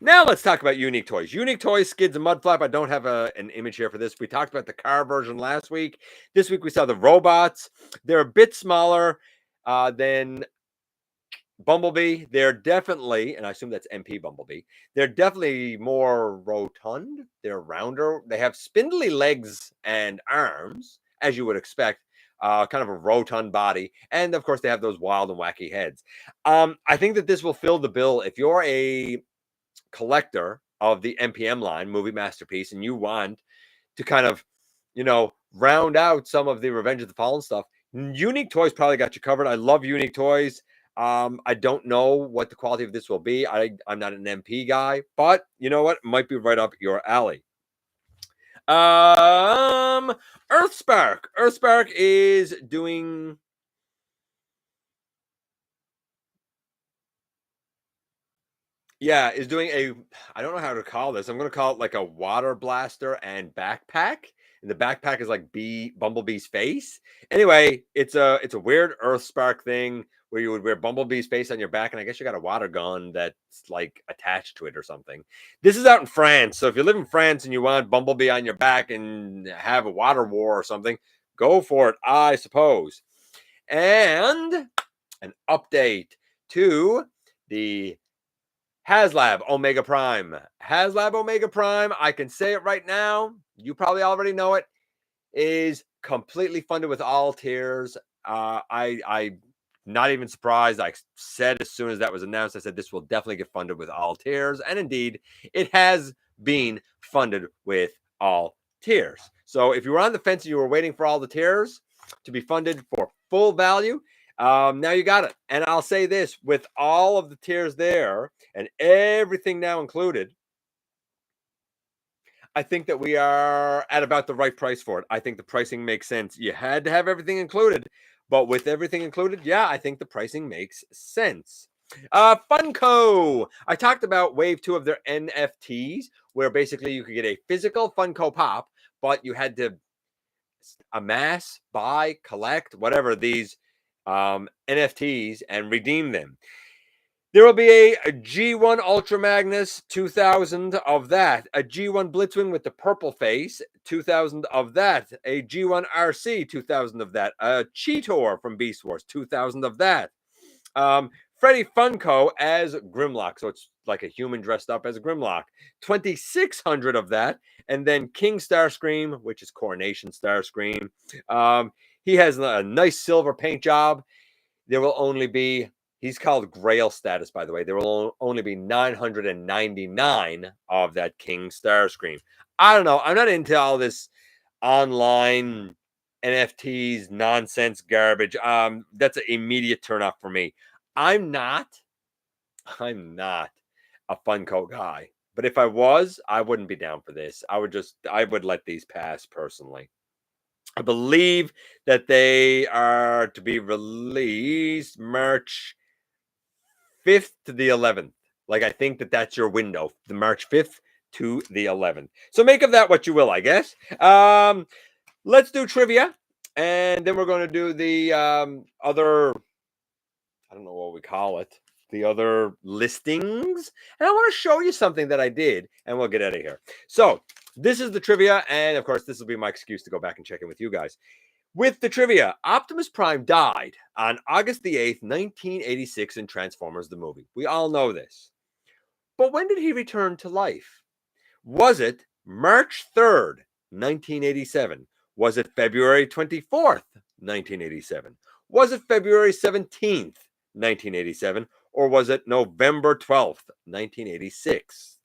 Now let's talk about Unique Toys. Unique Toys, Skids, and Mudflap. I don't have an image here for this. We talked about the car version last week. This week we saw the robots. They're a bit smaller than Bumblebee. They're definitely, and I assume that's MP Bumblebee, they're definitely more rotund. They're rounder. They have spindly legs and arms, as you would expect. Kind of a rotund body. And of course, they have those wild and wacky heads. I think that this will fill the bill. If you're a collector of the MPM line, Movie Masterpiece, and you want to kind of, round out some of the Revenge of the Fallen stuff, Unique Toys probably got you covered. I love Unique Toys. I don't know what the quality of this will be. I'm not an MP guy, but you know what? It might be right up your alley. Earthspark. Earthspark is doing I don't know how to call this. I'm going to call it like a water blaster and backpack. And the backpack is like Bumblebee's face. Anyway, it's a weird Earth Spark thing where you would wear Bumblebee's face on your back, and I guess you got a water gun that's like attached to it or something. This is out in France, so if you live in France and you want Bumblebee on your back and have a water war or something, go for it, I suppose. And an update to the HasLab Omega Prime. HasLab Omega Prime, I can say it right now. You probably already know it. Is completely funded with all tiers. I not even surprised. I said as soon as that was announced, I said this will definitely get funded with all tiers. And indeed, it has been funded with all tiers. So if you were on the fence and you were waiting for all the tiers to be funded for full value, now you got it. And I'll say this, with all of the tiers there and everything now included, I think that we are at about the right price for it. I think the pricing makes sense. You had to have everything included, but with everything included, yeah, I think the pricing makes sense. Funko. I talked about wave 2 of their NFTs, where basically you could get a physical Funko Pop, but you had to amass, buy, collect, whatever these NFTs and redeem them. There will be a G1 Ultra Magnus 2000 of that, a G1 Blitzwing with the purple face 2000 of that, a G1 RC 2000 of that, a Cheetor from Beast Wars 2000 of that. Freddy Funko as Grimlock, so it's like a human dressed up as a Grimlock, 2600 of that, and then King Starscream, which is Coronation Starscream. He has a nice silver paint job. There will only be, he's called Grail status, by the way. There will only be 999 of that King Starscream. I don't know. I'm not into all this online NFTs nonsense garbage. That's an immediate turnoff for me. I'm not a Funko guy. But if I was, I wouldn't be down for this. I would let these pass personally. I believe that they are to be released March 5th to the 11th. Like, I think that that's your window, the March 5th to the 11th. So make of that what you will, I guess. Let's do trivia, and then we're going to do the other, I don't know what we call it, the other listings. And I want to show you something that I did, and we'll get out of here. So this is the trivia, and of course, this will be my excuse to go back and check in with you guys. With the trivia, Optimus Prime died on August the 8th, 1986 in Transformers the movie. We all know this. But when did he return to life? Was it March 3rd, 1987? Was it February 24th, 1987? Was it February 17th, 1987? Or was it November 12th, 1986?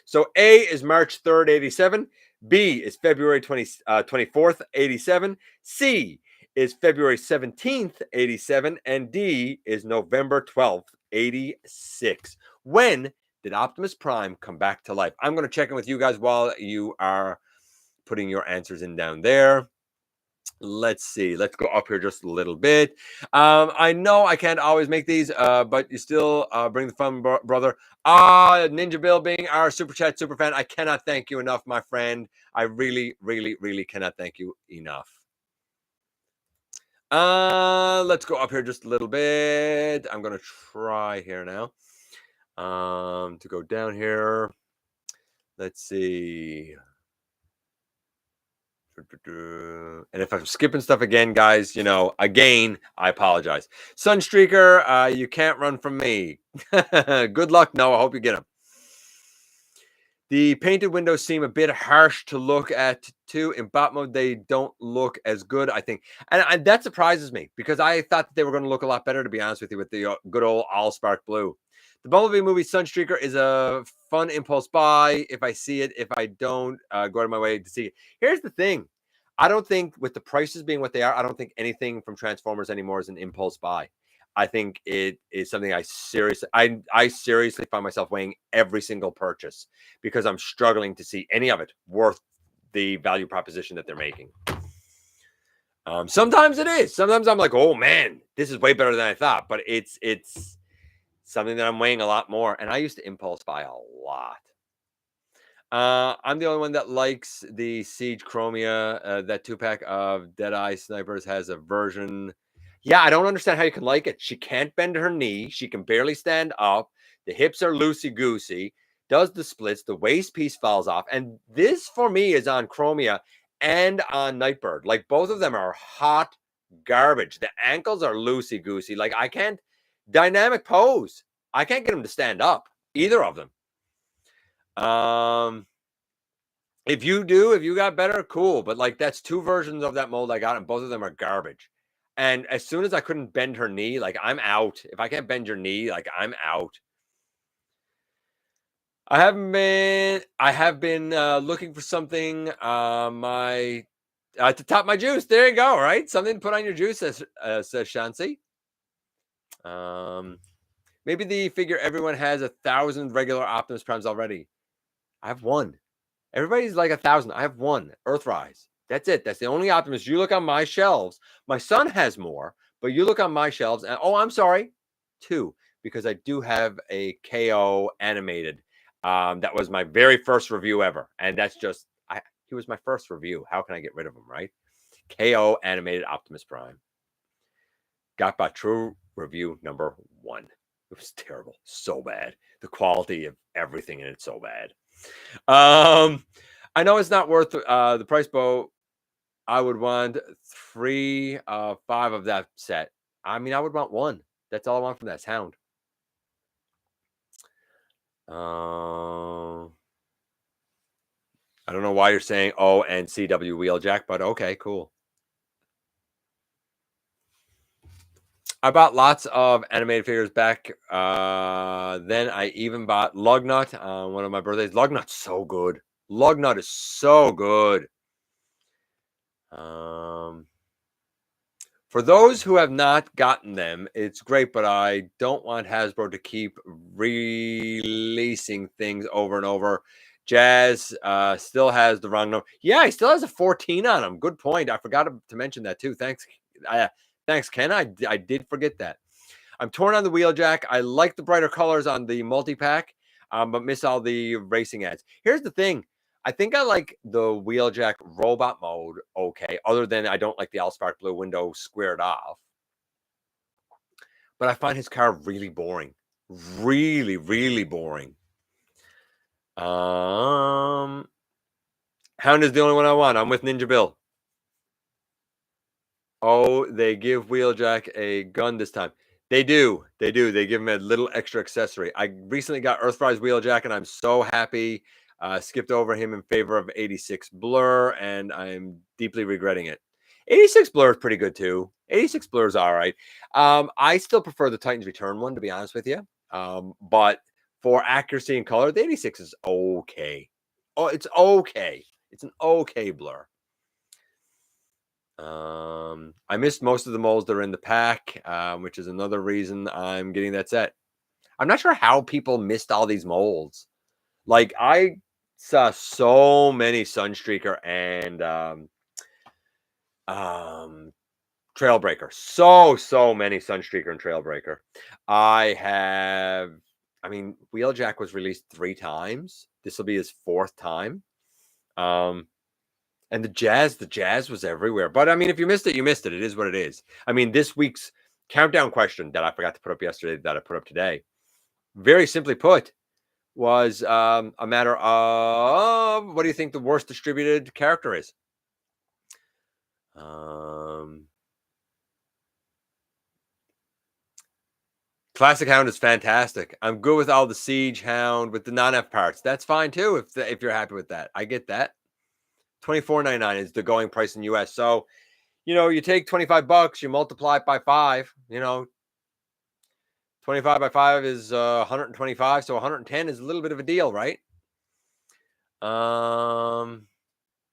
So A is March 3rd, 87. B is February 24th, 87. C is February 17th, 87. And D is November 12th, 86. When did Optimus Prime come back to life? I'm going to check in with you guys while you are putting your answers in down there. Let's see. Let's go up here just a little bit. I know I can't always make these, but you still bring the fun, brother. Ninja Bill being our super chat super fan. I cannot thank you enough, my friend. I really, really, really cannot thank you enough. Let's go up here just a little bit. I'm going to try here now. To go down here, let's see. And if I'm skipping stuff again, guys, again, I apologize. Sunstreaker, you can't run from me. Good luck, Noah. I hope you get him. The painted windows seem a bit harsh to look at, too. In bot mode, they don't look as good, I think. And that surprises me because I thought that they were going to look a lot better, to be honest with you, with the good old all-spark blue. The Bumblebee movie Sunstreaker is a fun impulse buy if I see it. If I don't, go out of my way to see it. Here's the thing. I don't think, with the prices being what they are, I don't think anything from Transformers anymore is an impulse buy. I think it is something I seriously find myself weighing every single purchase because I'm struggling to see any of it worth the value proposition that they're making. Sometimes it is. Sometimes I'm like, oh man, this is way better than I thought. But it's something that I'm weighing a lot more. And I used to impulse buy a lot. I'm the only one that likes the Siege Chromia. That 2-pack of Deadeye Snipers has a version. Yeah, I don't understand how you can like it. She can't bend her knee. She can barely stand up. The hips are loosey-goosey. Does the splits. The waist piece falls off. And this, for me, is on Chromia and on Nightbird. Like, both of them are hot garbage. The ankles are loosey-goosey. Like, I can't dynamic pose. I can't get them to stand up. Either of them. If you got better, cool. But like, that's two versions of that mold I got, and both of them are garbage. And as soon as I couldn't bend her knee, like, I'm out. If I can't bend your knee, like, I'm out. I have been looking for something. To top my juice. There you go. Right, something to put on your juice, says Shansi. Maybe the figure everyone has 1,000 regular Optimus Primes already. I have one. Everybody's like 1,000. I have one. Earthrise. That's it. That's the only Optimus. You look on my shelves. My son has more, but you look on my shelves, and I'm sorry, 2, because I do have a KO animated. That was my very first review ever, and that's just he was my first review. How can I get rid of him, right? KO animated Optimus Prime. GotBot True review number 1. It was terrible, so bad. The quality of everything in it so bad. I know it's not worth the price, Bo. I would want 3, 5 of that set. I mean, I would want 1. That's all I want from that sound. I don't know why you're saying O and CW Wheeljack, but okay, cool. I bought lots of animated figures back. Then I even bought Lugnut on one of my birthdays. Lugnut's so good. Lugnut is so good. For those who have not gotten them, it's great, but I don't want Hasbro to keep releasing things over and over. Jazz still has the wrong number. Yeah, he still has a 14 on him. Good point. I forgot to mention that too. Thanks. Thanks, Ken. I did forget that. I'm torn on the Wheeljack. I like the brighter colors on the multi-pack, but miss all the racing ads. Here's the thing. I think I like the Wheeljack robot mode okay, other than I don't like the Allspark Blue window squared off. But I find his car really boring. Really, really boring. Hound is the only one I want. I'm with Ninja Bill. Oh, they give Wheeljack a gun this time. They do. They do. They give him a little extra accessory. I recently got Earthrise Wheeljack, and I'm so happy. Skipped over him in favor of 86 Blur, and I'm deeply regretting it. 86 Blur is pretty good, too. 86 Blur is all right. I still prefer the Titans Return one, to be honest with you. But for accuracy and color, the 86 is okay. Oh, it's okay. It's an okay Blur. I missed most of the molds that are in the pack, which is another reason I'm getting that set. I'm not sure how people missed all these molds. Like, I saw so many Sunstreaker and Trailbreaker. So many Sunstreaker and Trailbreaker. Wheeljack was released 3 times. This will be his 4th time. And the jazz was everywhere. But I mean, if you missed it, you missed it. It is what it is. I mean, this week's countdown question that I forgot to put up yesterday that I put up today. very simply put, was a matter of what do you think the worst distributed character is? Classic Hound is fantastic. I'm good with all the Siege Hound with the non-F parts. That's fine too if you're happy with that. I get that. $24.99 is the going price in US. So, you take $25, you multiply it by 5, 25 by 5 is 125, so 110 is a little bit of a deal, right?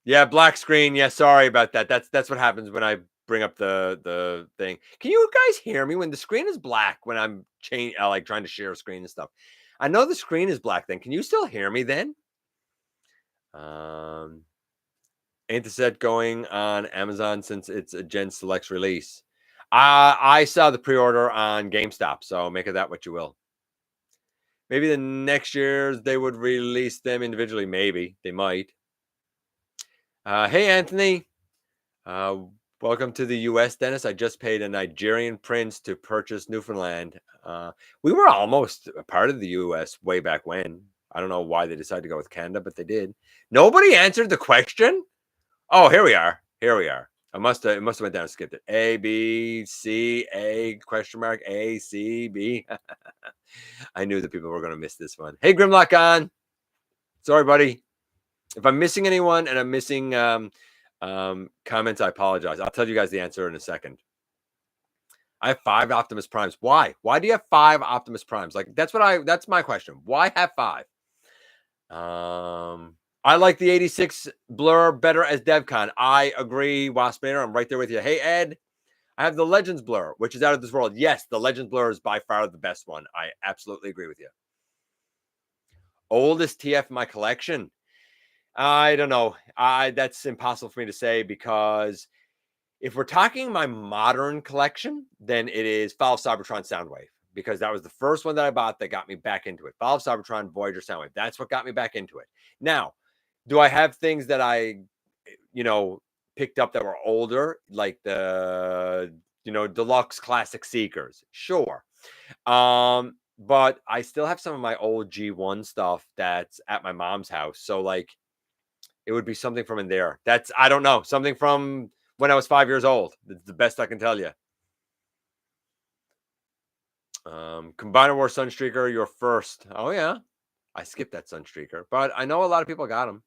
Yeah, black screen. Yeah, sorry about that. That's what happens when I bring up the thing. Can you guys hear me when the screen is black when I'm like trying to share a screen and stuff? I know the screen is black then. Can you still hear me then? Ain't the set going on Amazon since it's a Gen Selects release? I saw the pre-order on GameStop, so make of that what you will. Maybe the next year they would release them individually. Maybe they might. Hey, Anthony. Welcome to the U.S., Dennis. I just paid a Nigerian prince to purchase Newfoundland. We were almost a part of the U.S. way back when. I don't know why they decided to go with Canada, but they did. Nobody answered the question. Oh, here we are. Here we are. It must have went down and skipped it. A, B, C, A, question mark, A, C, B. I knew that people were going to miss this one. Hey, Grimlock on. Sorry, buddy. If I'm missing anyone and I'm missing comments, I apologize. I'll tell you guys the answer in a second. I have 5 Optimus Primes. Why? Why do you have 5 Optimus Primes? Like that's my question. Why have 5? I like the 86 Blur better as DevCon. I agree, Waspinator. I'm right there with you. Hey, Ed. I have the Legends Blur, which is out of this world. Yes, the Legends Blur is by far the best one. I absolutely agree with you. Oldest TF in my collection? I don't know. That's impossible for me to say because if we're talking my modern collection, then it is Fall of Cybertron Soundwave because that was the first one that I bought that got me back into it. Fall of Cybertron Voyager Soundwave. That's what got me back into it. Now, do I have things that I, picked up that were older, like the, deluxe classic Seekers? Sure. But I still have some of my old G1 stuff that's at my mom's house. So like, it would be something from in there. I don't know, something from when I was 5 years old. That's the best I can tell you. Combiner War Sunstreaker, your first. Oh, yeah. I skipped that Sunstreaker, but I know a lot of people got them.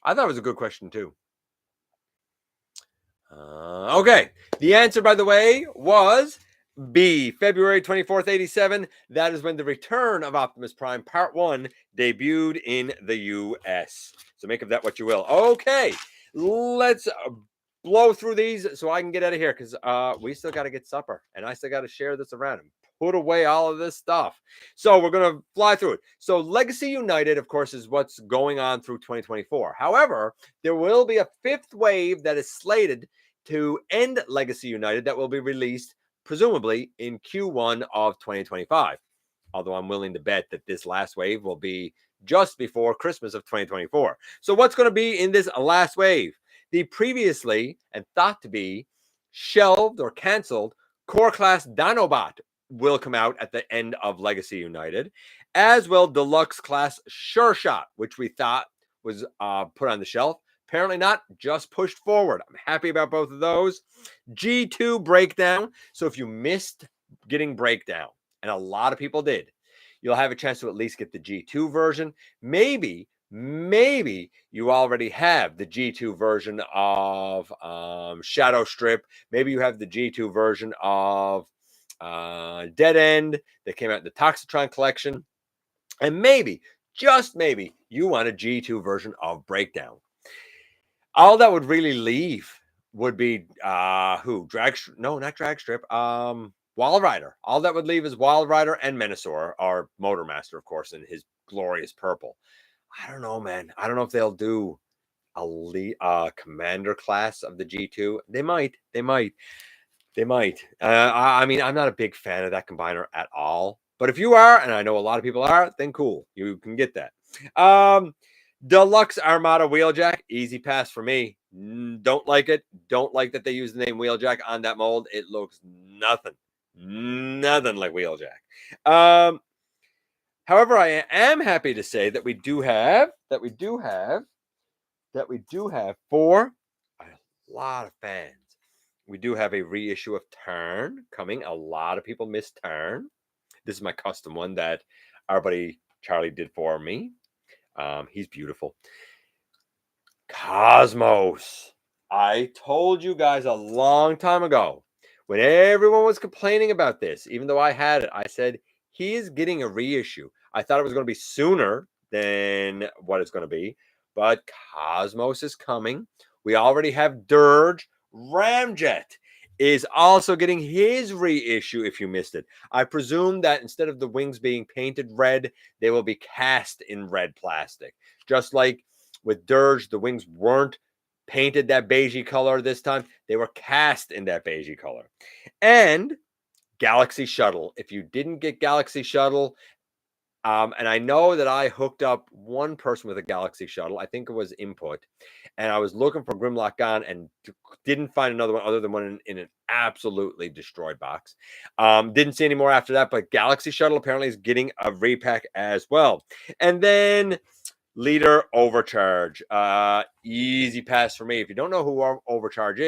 I thought it was a good question, too. Okay. The answer, by the way, was B, February 24th, 87. That is when the Return of Optimus Prime Part 1 debuted in the U.S. So make of that what you will. Okay. Let's blow through these so I can get out of here because we still got to get supper and I still got to share this around and put away all of this stuff. So we're going to fly through it. So Legacy United, of course, is what's going on through 2024. However, there will be a 5th wave that is slated to end Legacy United that will be released presumably in Q1 of 2025. Although I'm willing to bet that this last wave will be just before Christmas of 2024. So what's going to be in this last wave? The previously and thought to be shelved or canceled Core Class Dinobot will come out at the end of Legacy United, as will Deluxe Class Sure Shot, which we thought was put on the shelf. Apparently not, just pushed forward. I'm happy about both of those. G2 Breakdown. So if you missed getting Breakdown, and a lot of people did, you'll have a chance to at least get the G2 version. Maybe you already have the G2 version of Shadow Strip. Maybe you have the G2 version of Dead End that came out in the Toxitron collection. And maybe, just maybe, you want a G2 version of Breakdown. All that would really leave would be no, not Drag Strip. Wild Rider. All that would leave is Wild Rider and Menasor, our Motormaster, of course, in his glorious purple. I don't know, man. I don't know if they'll do a commander class of the G2. They might. I mean, I'm not a big fan of that combiner at all. But if you are, and I know a lot of people are, then cool. You can get that. Deluxe Armada Wheeljack, easy pass for me. Don't like it. Don't like that they use the name Wheeljack on that mold. It looks nothing like Wheeljack. However, I am happy to say that we do have for a lot of fans. We do have a reissue of Turn coming. A lot of people miss Turn. This is my custom one that our buddy Charlie did for me. He's beautiful. Cosmos. I told you guys a long time ago when everyone was complaining about this, even though I had it, I said he is getting a reissue. I thought it was going to be sooner than what it's going to be, but Cosmos is coming. We already have Dirge. Ramjet is also getting his reissue if you missed it. I presume that instead of the wings being painted red, they will be cast in red plastic. Just like with Dirge, the wings weren't painted that beigey color this time. They were cast in that beigey color. And Galaxy Shuttle. If you didn't get Galaxy Shuttle, and I know that I hooked up one person with a Galaxy Shuttle. I think it was Input. And I was looking for Grimlock Gone and didn't find another one other than one in an absolutely destroyed box. Didn't see any more after that, but Galaxy Shuttle apparently is getting a repack as well. And then Leader Overcharge. Easy pass for me. If you don't know who Overcharge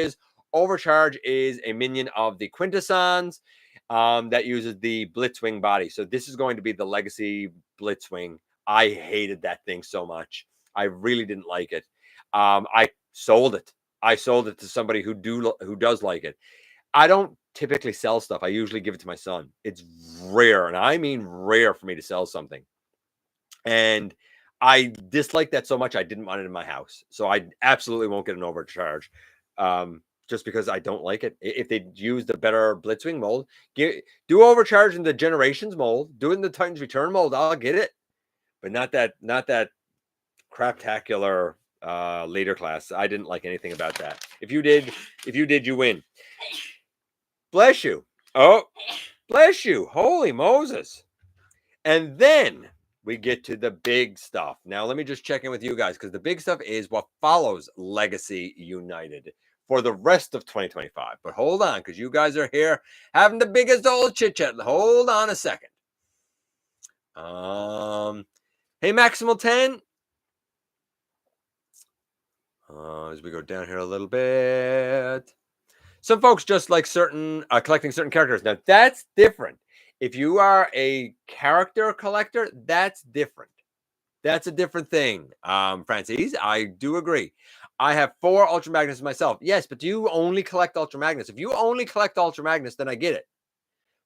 is a minion of the Quintessons that uses the Blitzwing body. So this is going to be the Legacy Blitzwing. I hated that thing so much. I really didn't like it. I sold it. I sold it to somebody who does like it. I don't typically sell stuff. I usually give it to my son. It's rare, and I mean rare for me to sell something. And I dislike that so much I didn't want it in my house. So I absolutely won't get an Overcharge. Just because I don't like it. If they used a better Blitzwing mold, do Overcharge in the Generations mold, do it in the Titans Return mold, I'll get it. But not that craptacular leader class. I didn't like anything about that. If you did, you win. Bless you. Oh, bless you. Holy Moses. And then we get to the big stuff. Now, let me just check in with you guys because the big stuff is what follows Legacy United for the rest of 2025. But hold on, because you guys are here having the biggest old chit-chat. Hold on a second. Hey, Maximal 10. As we go down here a little bit. Some folks just like collecting certain characters. Now, that's different. If you are a character collector, that's different. That's a different thing, Francis. I do agree. I have 4 Ultra Magnus myself. Yes, but do you only collect Ultra Magnus? If you only collect Ultra Magnus, then I get it.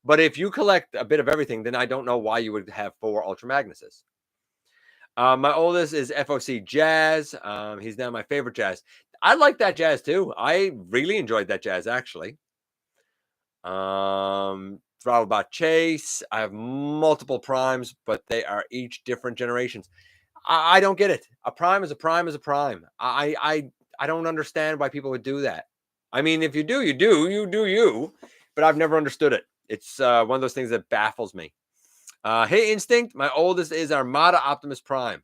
But if you collect a bit of everything, then I don't know why you would have 4 Ultra Magnuses. My oldest is FOC Jazz. He's now my favorite Jazz. I like that Jazz too. I really enjoyed that Jazz actually. Throttlebot Chase. I have multiple primes, but they are each different generations. I don't get it. A prime is a prime is a prime. I don't understand why people would do that. I mean, if you do, you do you. But I've never understood it. It's one of those things that baffles me. Hey, Instinct. My oldest is Armada Optimus Prime.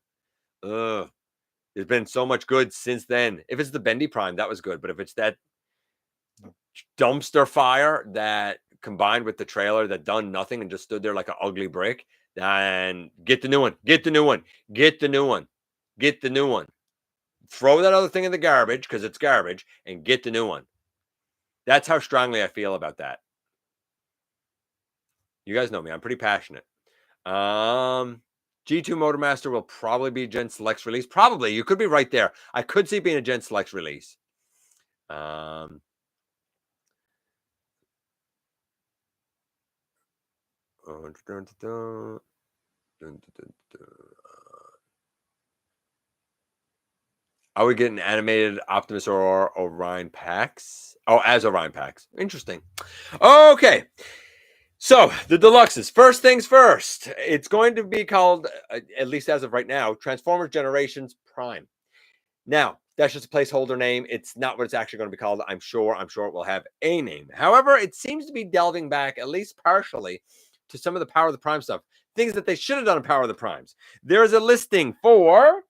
Ugh. There's been so much good since then. If it's the Bendy Prime, that was good. But if it's that dumpster fire that combined with the trailer that done nothing and just stood there like an ugly brick, then get the new one. Get the new one. Get the new one. Get the new one. Throw that other thing in the garbage because it's garbage and get the new one. That's how strongly I feel about that. You guys know me. I'm pretty passionate. G2 Motormaster will probably be Gen Select's release. Probably. You could be right there. I could see it being a Gen Select's release. Are we getting animated Optimus or Orion packs? Oh, as Orion packs. Interesting. Okay. So, the deluxes. First things first. It's going to be called, at least as of right now, Transformers Generations Prime. Now, that's just a placeholder name. It's not what it's actually going to be called. I'm sure it will have a name. However, it seems to be delving back, at least partially, to some of the Power of the Prime stuff. Things that they should have done in Power of the Primes. There's a listing for,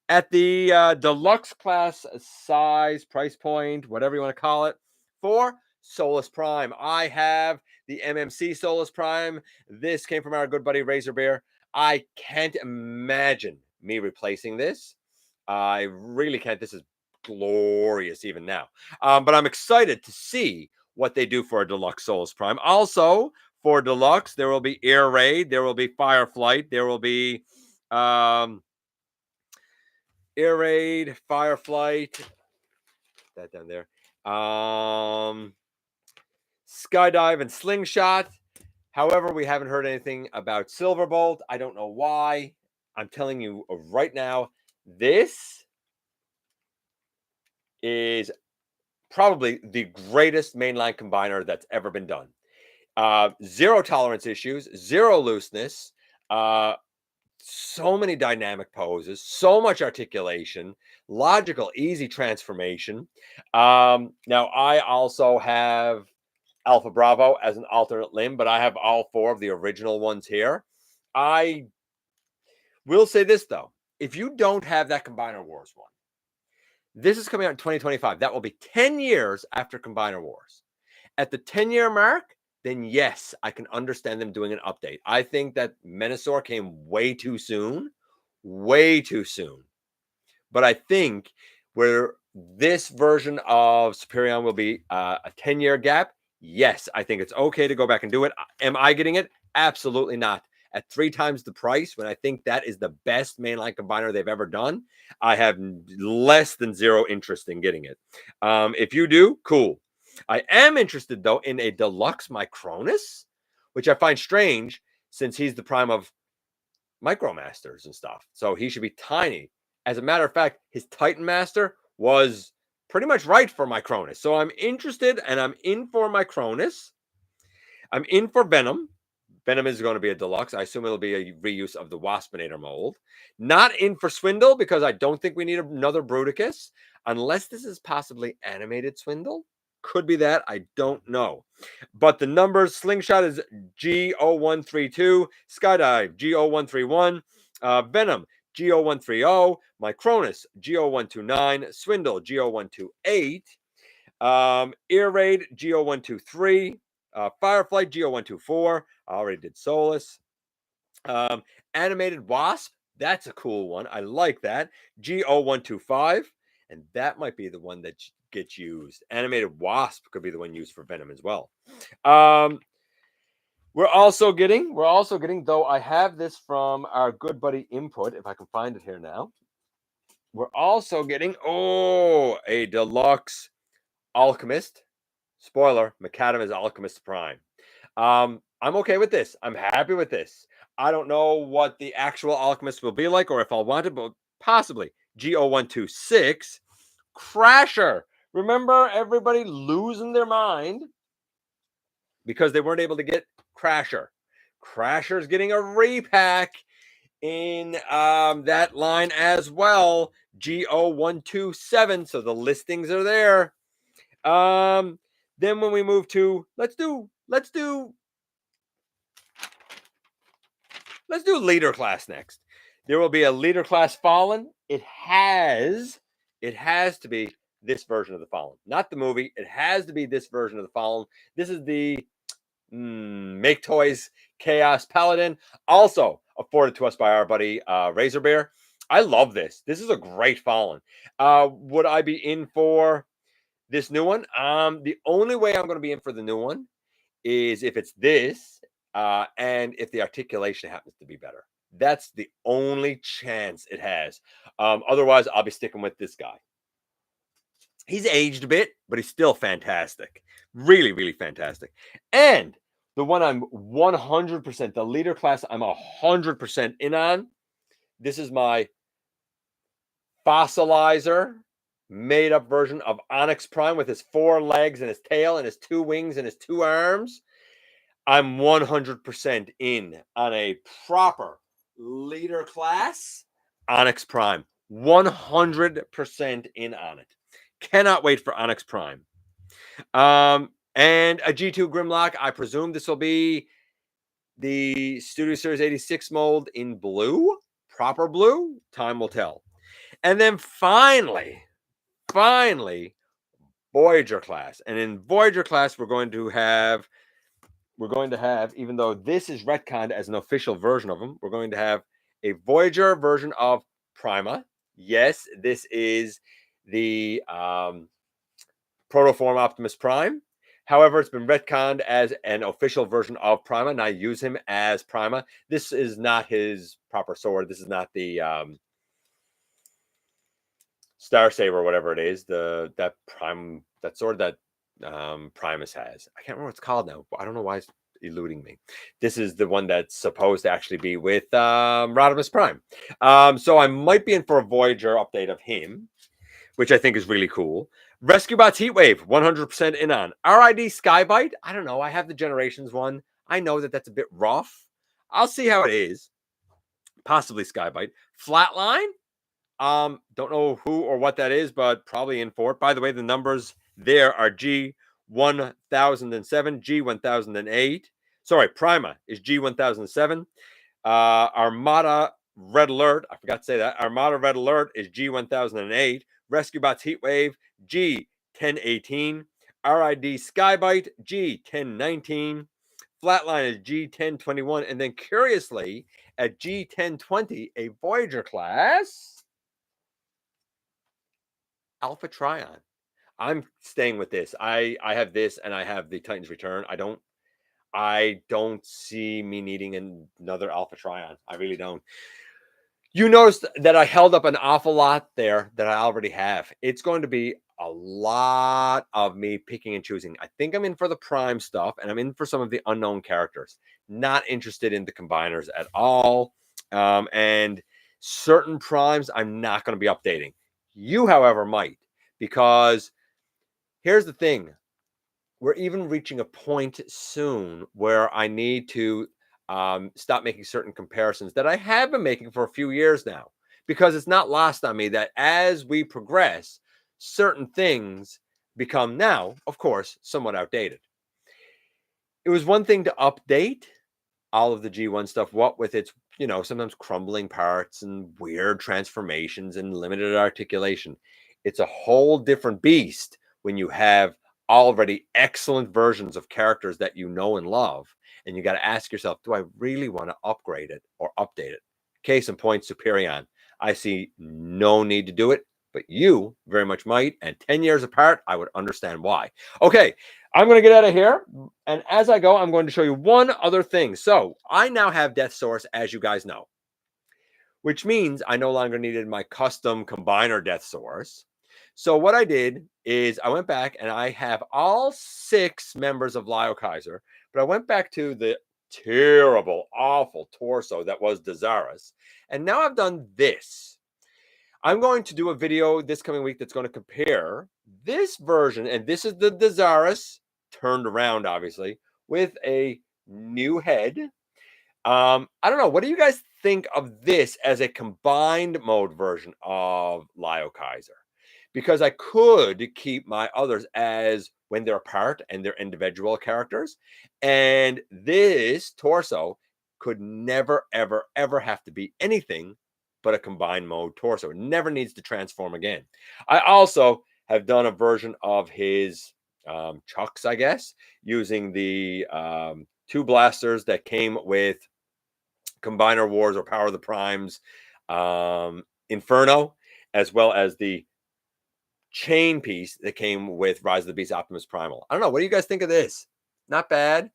at the deluxe class size, price point, whatever you want to call it, for Solus Prime. I have the MMC Solus Prime. This came from our good buddy Razor Bear. I can't imagine me replacing this. I really can't. This is glorious even now. But I'm excited to see what they do for a Deluxe Souls Prime. Also, for Deluxe, there will be Air Raid, there will be Fireflight, there will be Air Raid, Fireflight, that down there. Skydive and Slingshot. However, we haven't heard anything about Silverbolt. I don't know why. I'm telling you right now, this is probably the greatest mainline combiner that's ever been done. Zero tolerance issues, zero looseness, so many dynamic poses, so much articulation, logical, easy transformation. Now, I also have Alpha Bravo as an alternate limb, but I have all four of the original ones here. I will say this, though. If you don't have that Combiner Wars one, this is coming out in 2025. That will be 10 years after Combiner Wars. At the 10-year mark, then yes, I can understand them doing an update. I think that Menasor came way too soon. Way too soon. But I think where this version of Superion will be a 10-year gap, yes, I think it's okay to go back and do it. Am I getting it? Absolutely not. At 3 times the price, when I think that is the best mainline combiner they've ever done, I have less than zero interest in getting it. If you do, cool. I am interested, though, in a deluxe Micronus, which I find strange since he's the prime of Micromasters and stuff. So he should be tiny. As a matter of fact, his Titan Master was pretty much right for Micronus. So I'm interested and I'm in for Micronus. I'm in for Venom. Venom is going to be a deluxe. I assume it'll be a reuse of the Waspinator mold. Not in for Swindle because I don't think we need another Bruticus unless this is possibly animated Swindle. Could be that. I don't know. But the numbers, Slingshot is G0132, Skydive G0131, Venom G0130, Micronus G0129, Swindle G0128, Ear Raid G0123, Fireflight G0124. I already did Solus. Animated Wasp, that's a cool one. I like that. G0125, and that might be the one that gets used. Animated Wasp could be the one used for Venom as well. We're also getting, though I have this from our good buddy Input, if I can find it here now. We're also getting, a deluxe Alchemist. Spoiler, Macadam is Alchemist Prime. I'm okay with this. I'm happy with this. I don't know what the actual Alchemist will be like or if I'll want it, but possibly. G0126, Crasher. Remember everybody losing their mind because they weren't able to get Crasher. Crasher's getting a repack in that line as well. G0127. So the listings are there. Then when we move to let's do leader class next. There will be a leader class Fallen. It has to be this version of the Fallen, not the movie. It has to be this version of the Fallen. This is the Make Toys Chaos Paladin, also afforded to us by our buddy Razor Bear. I love this. This is a great Fallen. Would I be in for this new one? The only way I'm going to be in for the new one is if it's this, and if the articulation happens to be better. That's the only chance it has. Otherwise, I'll be sticking with this guy. He's aged a bit, but he's still fantastic. Really, really fantastic. And the one I'm 100%, the leader class I'm 100% in on, this is my fossilizer made up version of Onyx Prime with his 4 legs and his tail and his 2 wings and his 2 arms. I'm 100% in on a proper leader class Onyx Prime. 100% in on it. Cannot wait for Onyx Prime. And a G2 Grimlock. I presume this will be the Studio Series 86 mold in blue. Proper blue. Time will tell. And then finally, Voyager class. And in Voyager class, we're going to have we're going to have, even though this is retconned as an official version of him, we're going to have a Voyager version of Prima. Yes, this is the Protoform Optimus Prime. However, it's been retconned as an official version of Prima, and I use him as Prima. This is not his proper sword. This is not the Star Saber, whatever it is. That sword that Primus has. I can't remember what it's called now. I don't know why it's eluding me. This is the one that's supposed to actually be with Rodimus Prime. So I might be in for a Voyager update of him, which I think is really cool. Rescue Bots Heatwave, 100% in on. RID Skybite, I don't know. I have the Generations one. I know that that's a bit rough. I'll see how it is. Possibly Skybite. Flatline, don't know who or what that is, but probably in for it. By the way, the numbers there are G1007, G1008. Sorry, Prima is G1007. Armada Red Alert, I forgot to say that. Armada Red Alert is G1008. Rescue Bots Heatwave, G1018. RID Skybite, G1019. Flatline is G1021. And then curiously, at G1020, a Voyager class, Alpha Trion. I'm staying with this. I have this and I have the Titans Return. I don't see me needing another Alpha Trion. I really don't. You noticed that I held up an awful lot there that I already have. It's going to be a lot of me picking and choosing. I think I'm in for the Prime stuff, and I'm in for some of the unknown characters. Not interested in the combiners at all. And certain Primes I'm not going to be updating. You, however, might, because here's the thing. We're even reaching a point soon where I need to stop making certain comparisons that I have been making for a few years now, because it's not lost on me that as we progress, certain things become now, of course, somewhat outdated. It was one thing to update all of the G1 stuff, what with its, sometimes crumbling parts and weird transformations and limited articulation. It's a whole different beast when you have already excellent versions of characters that you know and love. And you got to ask yourself, do I really want to upgrade it or update it? Case in point, Superion. I see no need to do it, but you very much might. And 10 years apart, I would understand why. Okay, I'm going to get out of here. And as I go, I'm going to show you one other thing. So I now have Death Source, as you guys know, which means I no longer needed my custom combiner Death Source. So what I did is I went back and I have all 6 members of Lyle Kaiser, but I went back to the terrible, awful torso that was Desirous. And now I've done this. I'm going to do a video this coming week that's going to compare this version, and this is the Desirous turned around, obviously, with a new head. I don't know. What do you guys think of this as a combined mode version of Lyle Kaiser? Because I could keep my others as when they're apart and they're individual characters. And this torso could never, ever, ever have to be anything but a combined mode torso. It never needs to transform again. I also have done a version of his chucks, I guess, using the 2 blasters that came with Combiner Wars or Power of the Primes Inferno, as well as the chain piece that came with Rise of the Beast Optimus Primal. I don't know. What do you guys think of this? Not bad.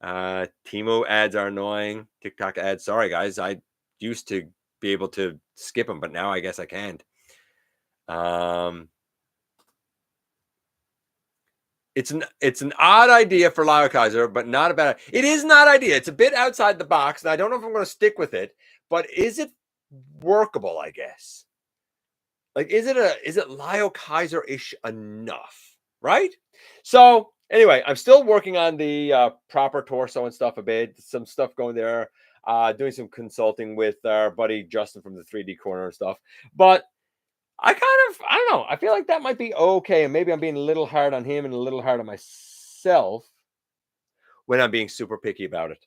Timo ads are annoying. TikTok ads. Sorry, guys. I used to be able to skip them, but now I guess I can't. It's an odd idea for Lyle Kaiser, but not a bad. It is an odd idea. It's a bit outside the box, and I don't know if I'm going to stick with it. But is it workable? I guess. Like, is it Lyle Kaiser-ish enough? Right? So anyway, I'm still working on the proper torso and stuff a bit. Some stuff going there. Doing some consulting with our buddy Justin from the 3D Corner and stuff. But I don't know. I feel like that might be okay. And maybe I'm being a little hard on him and a little hard on myself when I'm being super picky about it.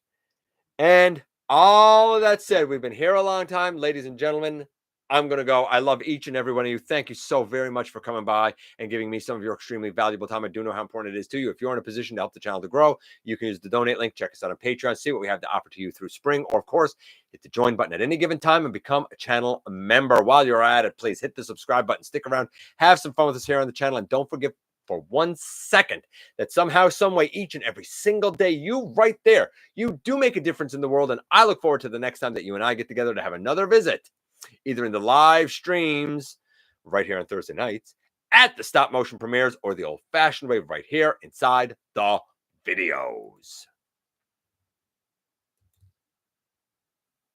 And all of that said, we've been here a long time, ladies and gentlemen. I'm going to go. I love each and every one of you. Thank you so very much for coming by and giving me some of your extremely valuable time. I do know how important it is to you. If you're in a position to help the channel to grow, you can use the donate link. Check us out on Patreon. See what we have to offer to you through spring. Or, of course, hit the join button at any given time and become a channel member. While you're at it, please hit the subscribe button. Stick around. Have some fun with us here on the channel. And don't forget for 1 second that somehow, some way, each and every single day, you right there, you do make a difference in the world. And I look forward to the next time that you and I get together to have another visit, either in the live streams right here on Thursday nights, at the stop motion premieres, or the old fashioned way right here inside the videos.